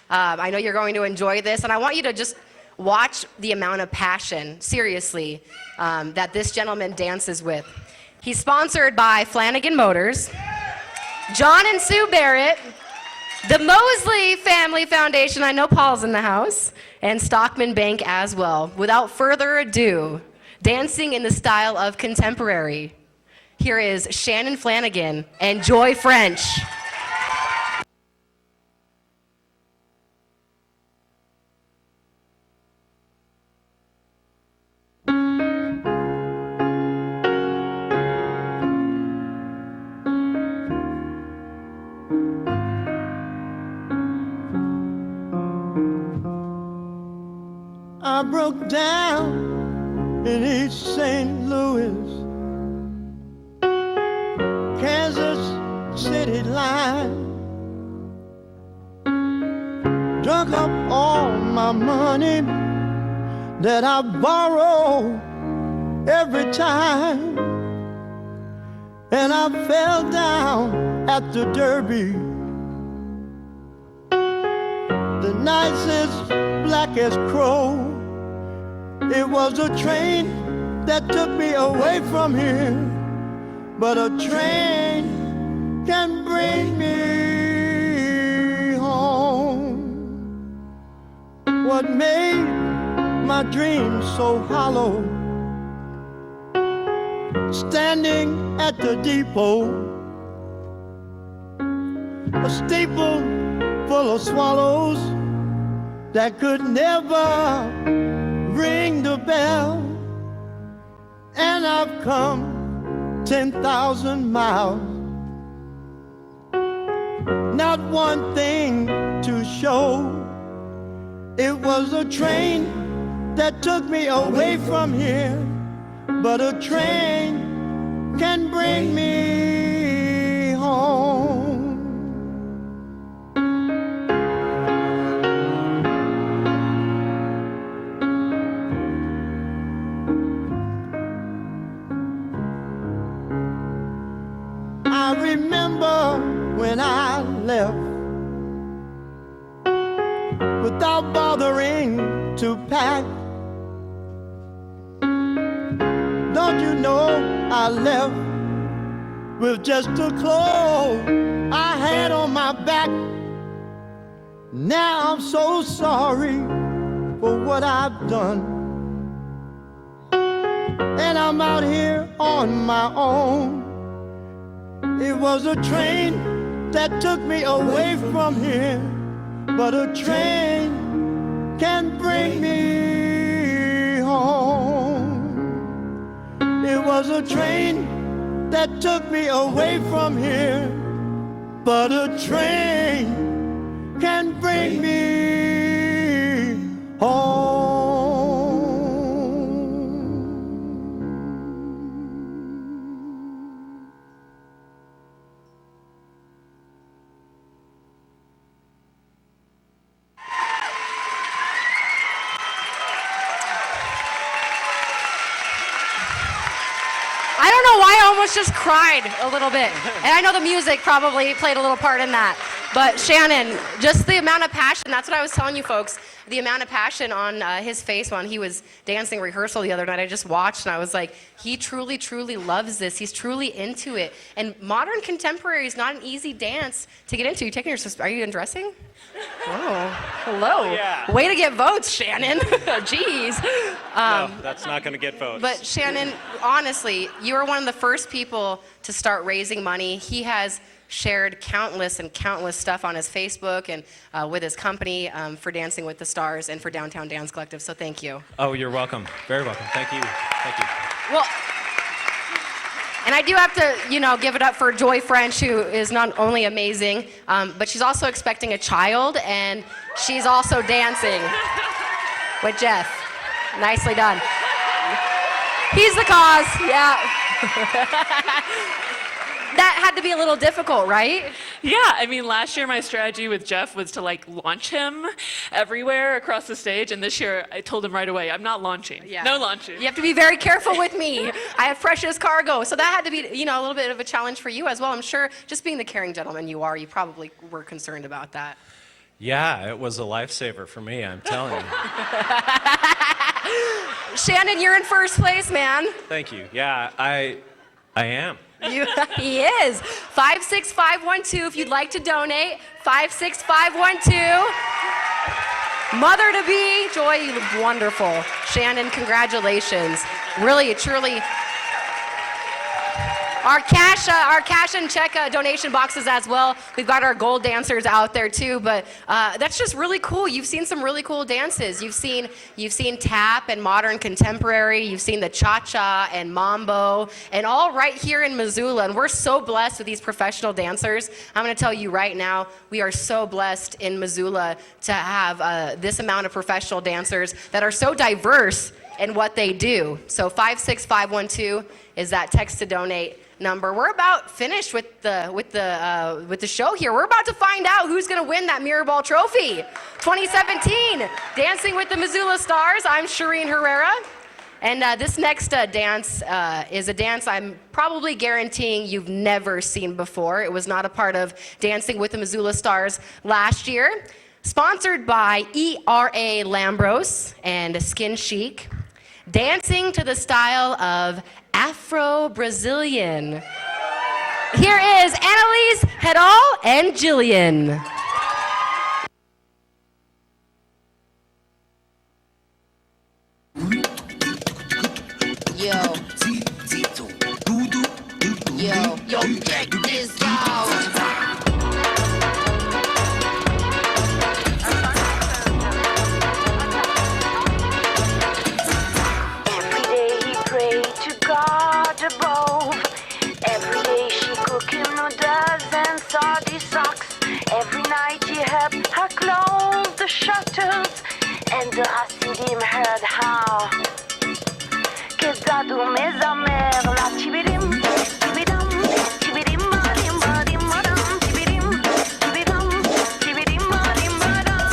I know you're going to enjoy this, and I want you to just watch the amount of passion, seriously, that this gentleman dances with. He's sponsored by Flanagan Motors, John and Sue Barrett, the Mosley Family Foundation, I know Paul's in the house, and Stockman Bank as well. Without further ado, dancing in the style of contemporary, here is Shannon Flanagan and Joy French. I broke down in East St. Louis, Kansas City line. Drunk up all my money that I borrow every time, and I fell down at the Derby. The nights as black as crow. It was a train that took me away from here, but a train can bring me home. What made my dreams so hollow? Standing at the depot, a steeple full of swallows that could never ring the bell. And I've come 10,000 miles, not one thing to show. It was a train that took me away from here, but a train can bring me home. I remember when I left without bothering to pack. Don't you know I left with just the clothes I had on my back. Now I'm so sorry for what I've done, and I'm out here on my own. It was a train that took me away from here, but a train can bring me home. It was a train that took me away from here, but a train can bring me home. I don't know why I almost just cried a little bit. And I know the music probably played a little part in that. But Shannon, just the amount of passion, that's what I was telling you folks, the amount of passion on his face when he was dancing rehearsal the other night. I just watched and I was like, he truly, truly loves this. He's truly into it. And modern contemporary is not an easy dance to get into. Are you undressing? Oh, hello. Oh, yeah. Way to get votes, Shannon. Jeez. No, that's not going to get votes. But Shannon, honestly, you are one of the first people to start raising money. He has shared countless and countless stuff on his Facebook and with his company for Dancing with the Stars and for Downtown Dance Collective, so thank you. Oh, you're welcome. Very welcome. Thank you. Thank you. Well, and I do have to, give it up for Joy French, who is not only amazing, but she's also expecting a child, and she's also dancing with Jeff. Nicely done. He's the cause, yeah. That had to be a little difficult, right? Yeah, I mean, last year my strategy with Jeff was to launch him everywhere across the stage, and this year I told him right away, I'm not launching. Yeah. No launching. You have to be very careful with me. I have precious cargo. So that had to be, a little bit of a challenge for you as well. I'm sure, just being the caring gentleman you are, you probably were concerned about that. Yeah, it was a lifesaver for me, I'm telling you. Shannon, you're in first place, man. Thank you. Yeah, I am. He is. 56512 if you'd like to donate. 56512. Mother to be, Joy, you look wonderful. Shannon, congratulations. Really, truly. Our cash and check donation boxes as well. We've got our gold dancers out there too, but that's just really cool. You've seen some really cool dances. You've seen tap and modern contemporary. You've seen the cha-cha and mambo, and all right here in Missoula. And we're so blessed with these professional dancers. I'm going to tell you right now, we are so blessed in Missoula to have this amount of professional dancers that are so diverse in what they do. So 56512 is that text to donate number. We're about finished with the show here. We're about to find out who's going to win that Mirror Ball Trophy 2017. Dancing with the Missoula Stars. I'm Shireen Herrera. And this next dance is a dance I'm probably guaranteeing you've never seen before. It was not a part of Dancing with the Missoula Stars last year. Sponsored by ERA Lambros and Skin Chic. Dancing to the style of Afro-Brazilian. Here is Annalise Hedal and Jillian. Yo, check this out. Every day he prayed to God above. Every day she cooked him noodles and salty socks. Every night he helped her close the shutters. And the Hasidim heard how. Kezadu mezamer la tibidim, tibidam, tibidim, badim, badim, badam, tibidim, tibidam, tibidim, badim, badam.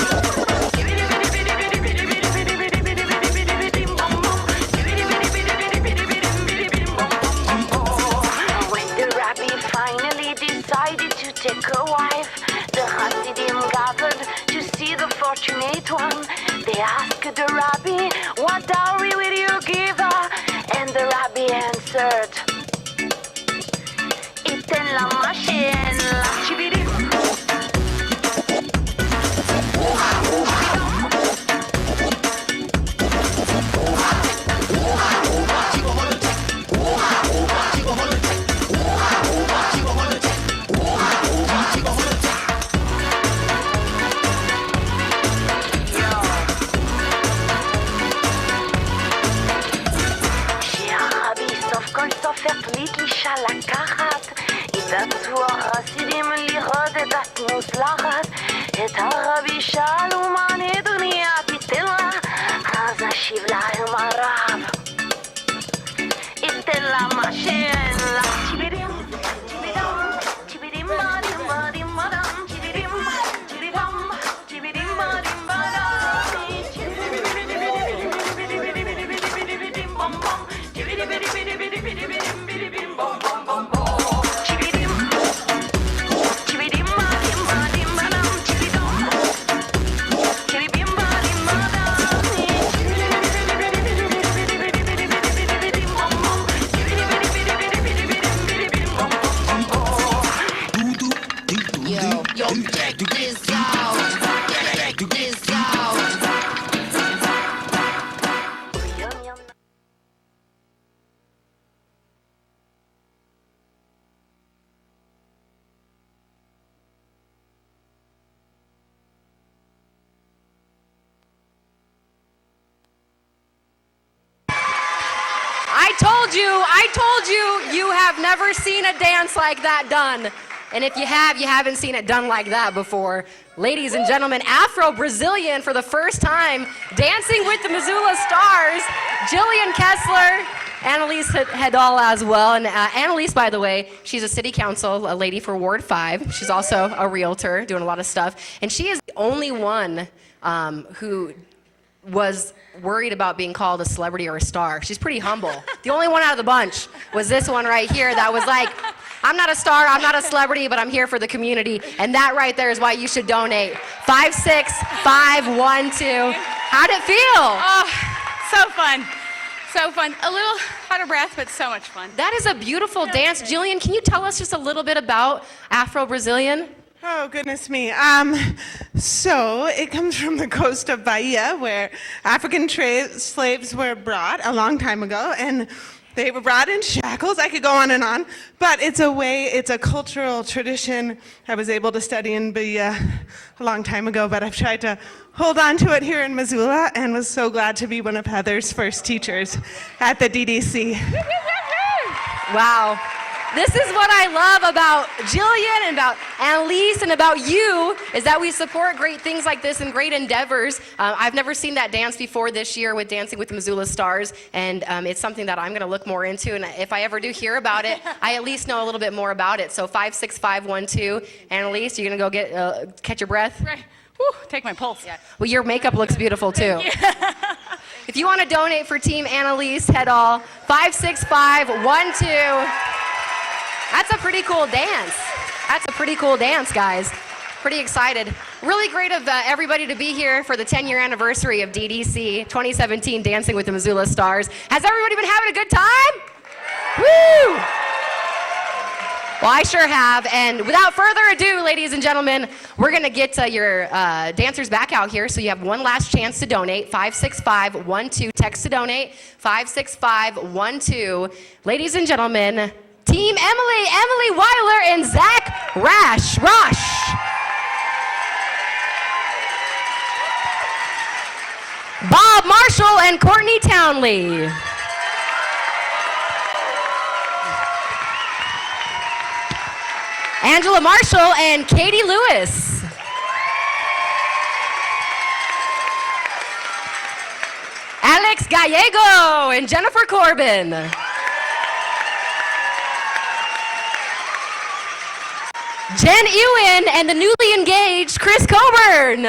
When the rabbi finally decided to take a wife, the Hasidim gathered to see the fortunate one. They asked the rabbi, what dowry will you give her? And the rabbi answered, Iten la machine, la chibidim. החליט אישה לקחת התאמצו החסידים לראות את המוצלחת את הרבי שאלו מה נדוניה תיתן לה אז נשיב להם הרב ייתן לה מה שאין לה טיבידים טיבידם טיבידים בדים בדים בדם טיבידים טיבידם טיבידים בדים בדם טיבידים I told you, you have never seen a dance like that done. And if you have, you haven't seen it done like that before. Ladies and gentlemen, Afro-Brazilian for the first time, dancing with the Missoula Stars, Jillian Kessler, Annalise Hedal as well. And Annalise, by the way, she's a city council, a lady for Ward 5. She's also a realtor, doing a lot of stuff. And she is the only one who was worried about being called a celebrity or a star. She's pretty humble. The only one out of the bunch was this one right here that was like, I'm not a star, I'm not a celebrity, but I'm here for the community. And that right there is why you should donate. 56512. How'd it feel? Oh, so fun. So fun. A little out of breath, but so much fun. That is a beautiful dance. Jillian, can you tell us just a little bit about Afro-Brazilian? Oh, goodness me. So it comes from the coast of Bahia, where African slaves were brought a long time ago, and they were brought in shackles. I could go on and on, but it's a cultural tradition I was able to study in Bahia a long time ago, but I've tried to hold on to it here in Missoula and was so glad to be one of Heather's first teachers at the DDC. Wow. This is what I love about Jillian and about Annalise and about you, is that we support great things like this and great endeavors. I've never seen that dance before this year with Dancing with the Missoula Stars, and it's something that I'm going to look more into, and if I ever do hear about it, I at least know a little bit more about it. So 56512, Annalise, you're going to go catch your breath? Right. Whew, take my pulse. Yeah. Well, your makeup looks beautiful too. If you want to donate for Team Annalise Hedal, 56512. That's a pretty cool dance. That's a pretty cool dance, guys. Pretty excited. Really great of everybody to be here for the 10-year anniversary of DDC 2017 Dancing with the Missoula Stars. Has everybody been having a good time? Woo! Well, I sure have. And without further ado, ladies and gentlemen, we're going to get your dancers back out here. So you have one last chance to donate. 56512. Text to donate. 56512. Ladies and gentlemen, Team Emily Weiler and Zach Rosh. Bob Marshall and Courtney Townley. Angela Marshall and Katie Lewis. Alex Gallego and Jennifer Corbin. Jen Ewan and the newly engaged Chris Coburn.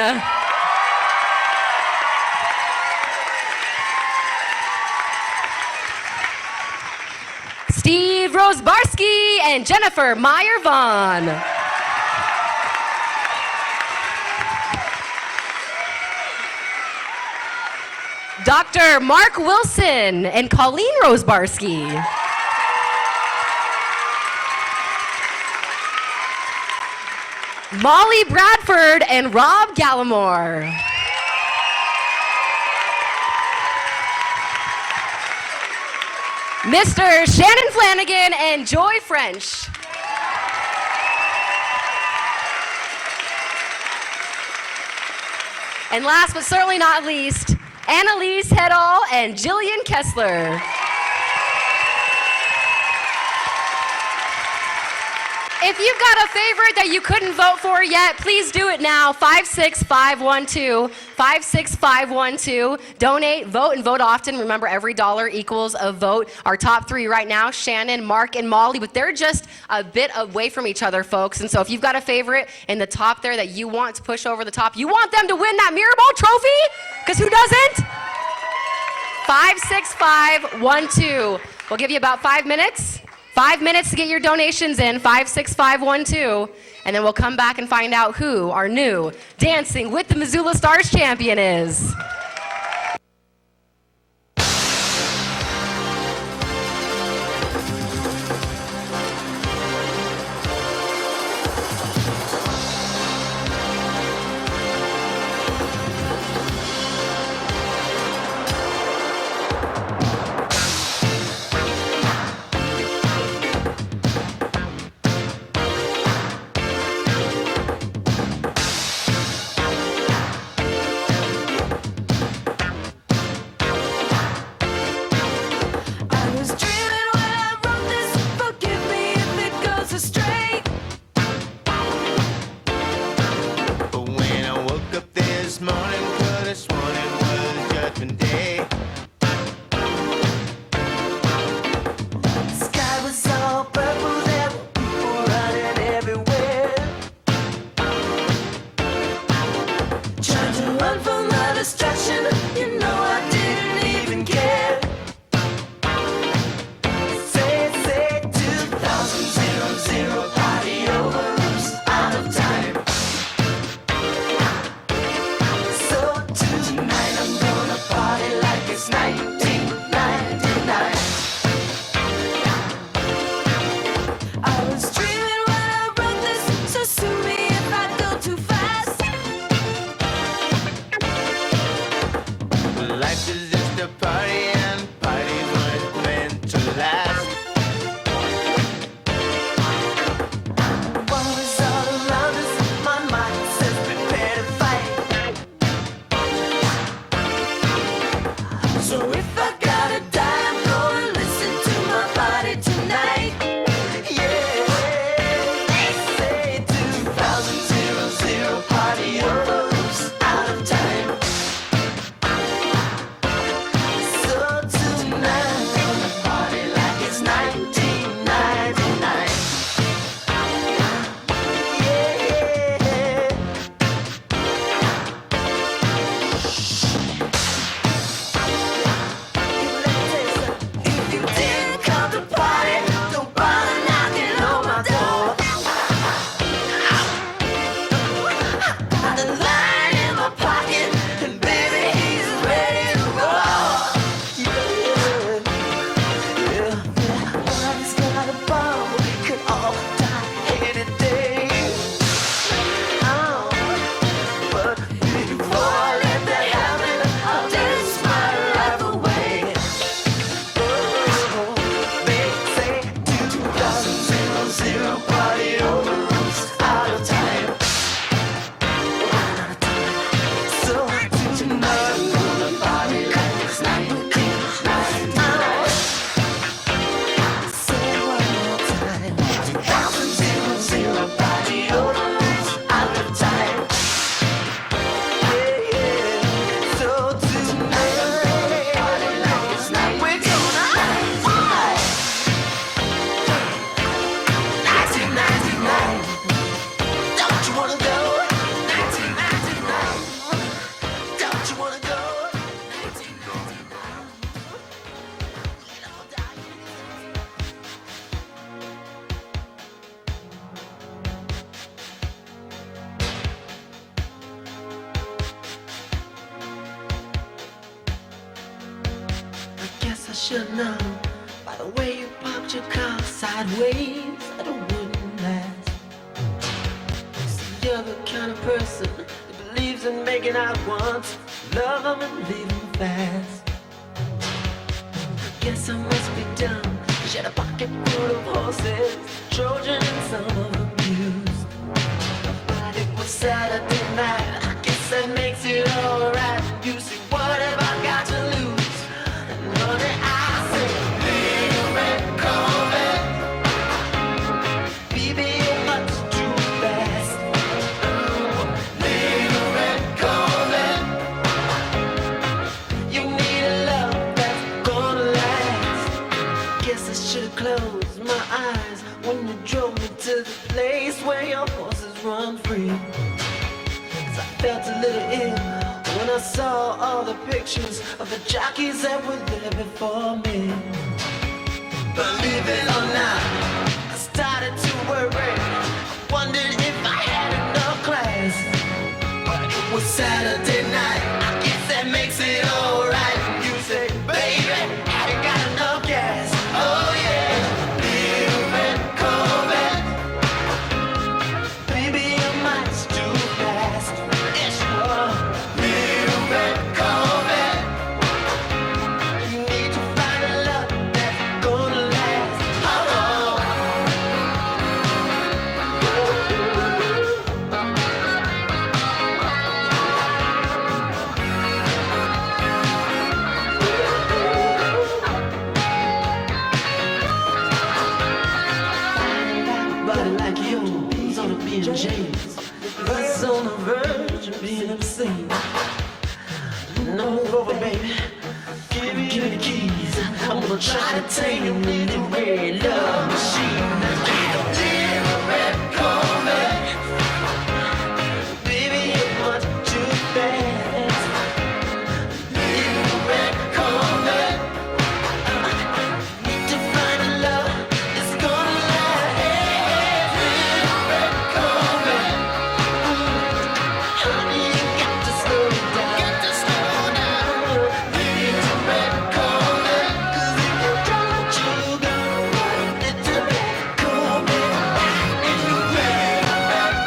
Steve Rosebarski and Jennifer Meyer-Vaughn. Dr. Mark Wilson and Colleen Rosebarski. Molly Bradford and Rob Gallimore. Mr. Shannon Flanagan and Joy French. And last but certainly not least, Annalise Hedal and Jillian Kessler. If you've got a favorite that you couldn't vote for yet, please do it now. 56512. 56512. Donate, vote, and vote often. Remember, every dollar equals a vote. Our top three right now, Shannon, Mark, and Molly, but they're just a bit away from each other, folks. And so if you've got a favorite in the top there that you want to push over the top, you want them to win that Mirrorball trophy? Because who doesn't? 56512. We'll give you about 5 minutes. 5 minutes to get your donations in, 56512, and then we'll come back and find out who our new Dancing with the Missoula Stars champion is. should know by the way you parked your car sideways that it wouldn't last. See, you're the kind of person that believes in making out once, love them and leave them fast. Guess I must be dumb. She had a pocket full of horses, Trojan and some of them used. But it was Saturday night, I guess that makes it alright. You see, what have I got to lose? And honey, I say, little red Corvette, baby, you're much too fast. Little red Corvette, you need a love that's gonna last. Guess I should've closed my eyes when you drove me to the place where your horses run free. 'Cause I felt a little ill when I saw all the pictures of the jockeys that were there before me. Believe it or not, I started to worry. I wondered if I had enough class. But it was Saturday night, I guess that makes it alright. You say, baby, have you got enough gas? Oh yeah, little red Corvette, baby, you're much too fast. Yes, you are. Little red Corvette, you need to find a love that's gonna last. Oh, body like yours on a being James, was on the verge of being obscene. No, over, baby. Give me the keys. I'm gonna try to tame you in the red love machine. Little red Corvette, baby, you're much too fast. Little red Corvette, need to find a love that's gonna last. Little red Corvette, honey, you got to slow down. Little red Corvette, 'cause if you don't, you gonna run. Little red Corvette, little red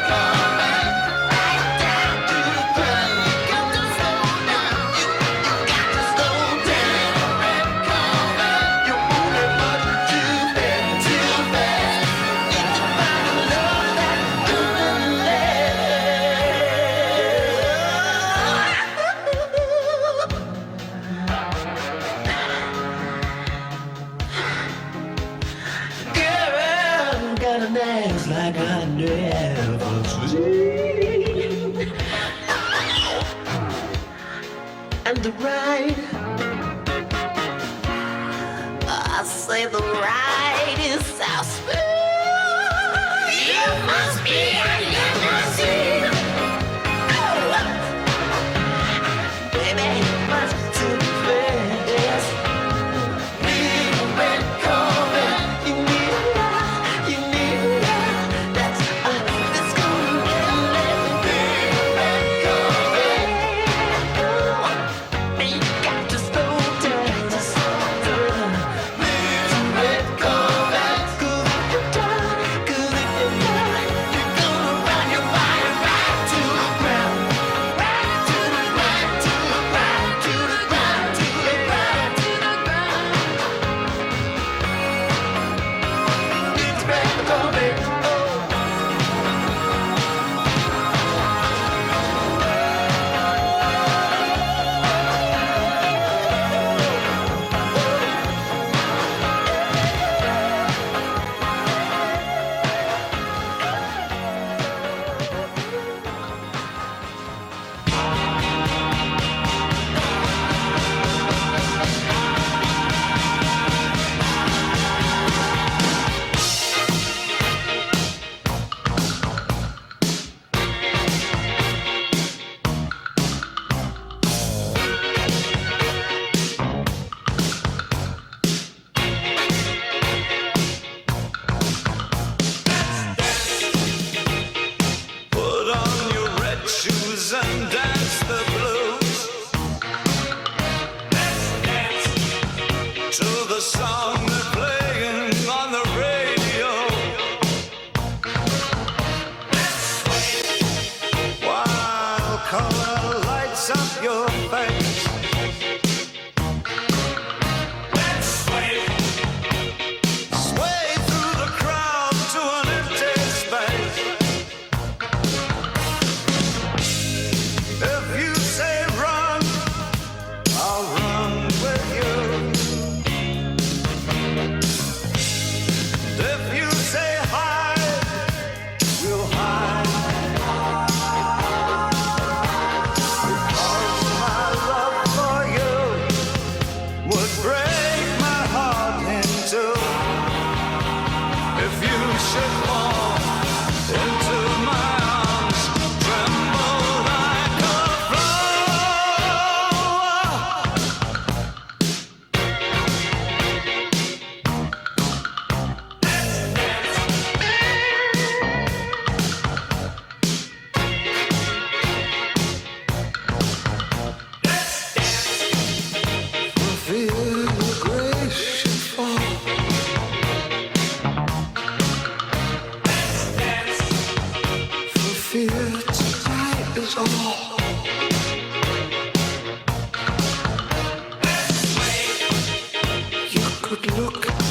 Corvette, right down to the ground. You got to slow down. You got to slow down. Red Corvette, you're moving much too fast, too fast. Need to find a love that's gonna Girl, got an ass like I never seen. And the ride, I say the ride is so smooth. You must be a limousine. Oh, baby, much too fast. Little red Corvette, you need a love that's gonna last. Little red Corvette, oh, you got to slow down, to slow down. Little red Corvette, 'cause if you're done, you're gonna ride.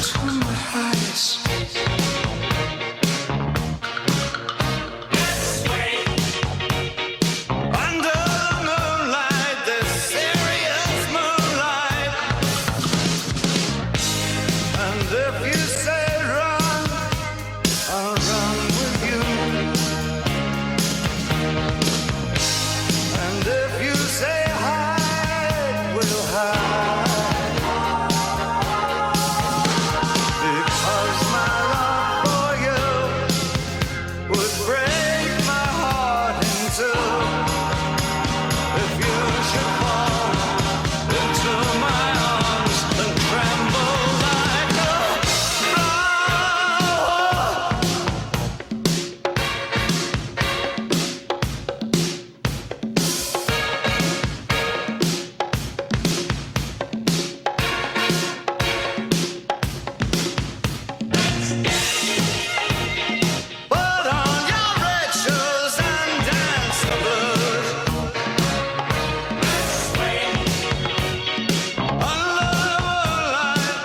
to my highest. Under the moonlight, the serious moonlight. And if you say run, I'll run with you. And if you say hide, we'll hide. Because my love for you would break my heart in two. If you should fall into my arms and tremble like a flower. Put on your red shoes and dance the blues. Under the moonlight,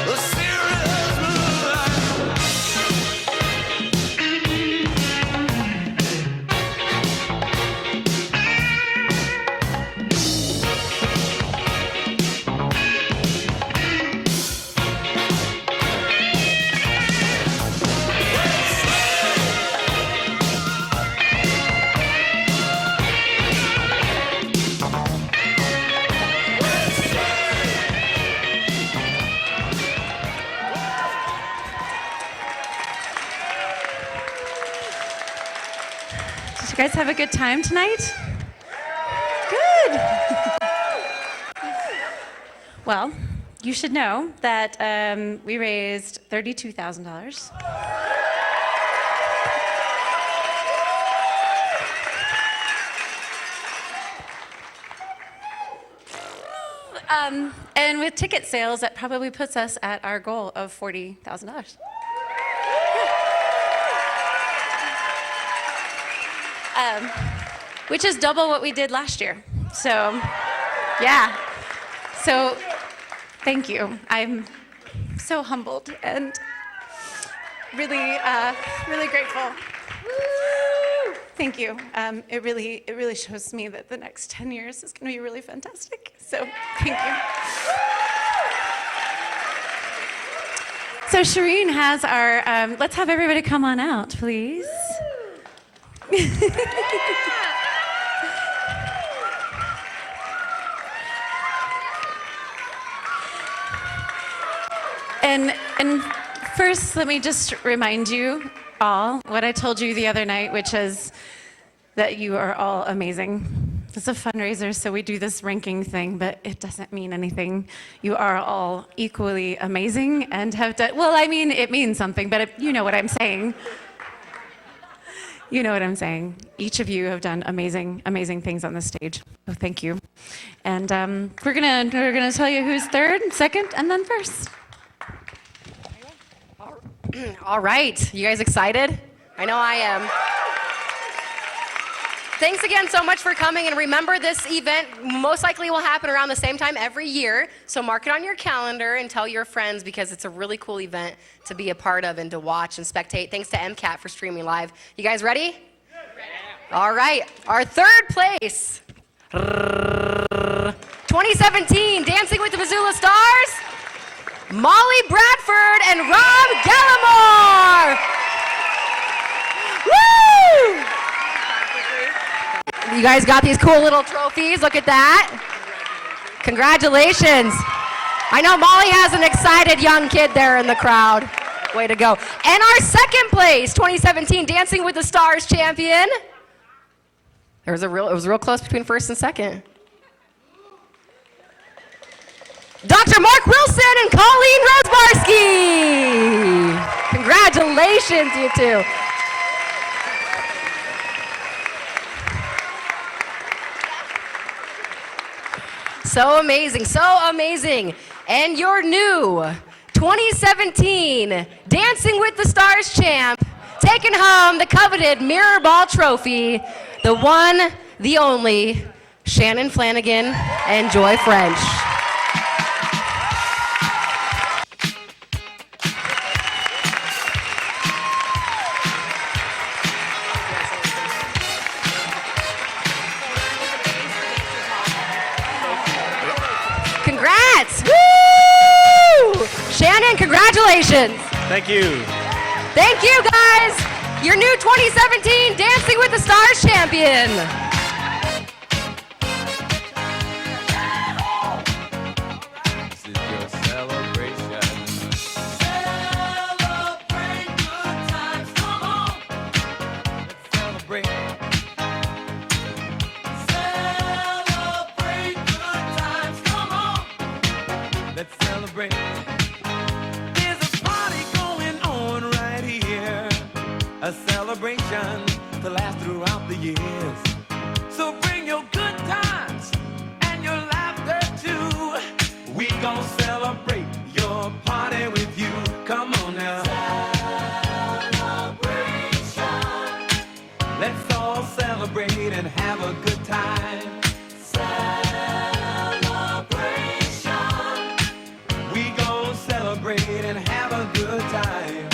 the serious moonlight. Did you guys have a good time tonight? Good. Well, you should know that we raised $32,000. And with ticket sales, that probably puts us at our goal of $40,000. Which is double what we did last year. So, yeah. So, thank you. I'm so humbled and really, really grateful. Thank you. It really shows me that the next 10 years is going to be really fantastic. So, thank you. So, Shireen has our. Let's have everybody come on out, please. And first, let me just remind you all what I told you the other night, which is that you are all amazing. It's a fundraiser, so we do this ranking thing, but it doesn't mean anything. You are all equally amazing and have done, well, I mean, it means something, but you know what I'm saying. You know what I'm saying. Each of you have done amazing, amazing things on the stage. So thank you. And we're gonna tell you who's third, second, and then first. All right, you guys excited? I know I am. Thanks again so much for coming, and remember this event most likely will happen around the same time every year, so mark it on your calendar and tell your friends because it's a really cool event to be a part of and to watch and spectate. Thanks to MCAT for streaming live. You guys ready? All right, our third place, 2017 Dancing with the Missoula Stars, Molly Bradford and Rob Gallimore. Woo! You guys got these cool little trophies. Look at that. Congratulations. I know Molly has an excited young kid there in the crowd. Way to go. And our second place, 2017 Dancing with the Stars champion. It was real close between first and second. Dr. Mark Wilson and Colleen Rosbarski. Congratulations, you two. So amazing, so amazing. And your new 2017 Dancing with the Stars champ, taking home the coveted Mirror Ball Trophy, the one, the only, Shannon Flanagan and Joy French. Congratulations. Thank you. Thank you, guys. Your new 2017 Dancing with the Stars champion. This is your celebration. Celebrate good times, come on. Let's celebrate. Celebrate good times, come on. Let's celebrate. There's a party going on right here. A celebration to last throughout the years. So bring your good times and your laughter too. We gon' celebrate your party with you. Come on now. Celebration. Let's all celebrate and have a good time. Celebration. We gon' celebrate and have a good time.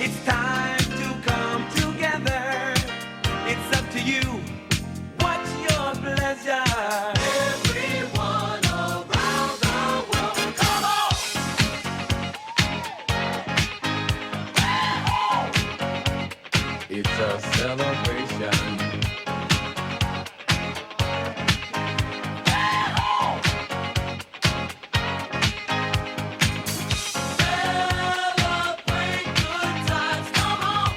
It's time to come together. It's up to you. What's your pleasure? Everyone around the world, come on! It's a celebration. Celebrate good times, come on!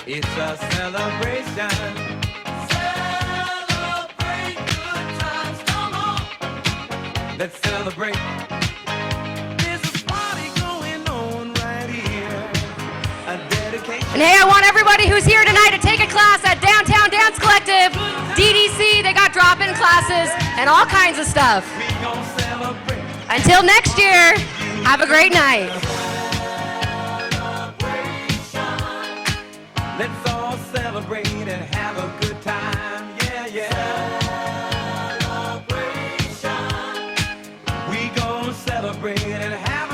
It's a celebration. Celebrate good times, come on! Let's celebrate. There's a party going on right here. A dedication. And hey, I want everybody who's here tonight to take a class at Downtown Dance Collective, DDC. They got drop-in classes and all kinds of stuff. We gon' celebrate. Until next year, have a great night. Let's all celebrate and have a good time. Yeah, yeah. Celebration. We gon' celebrate and have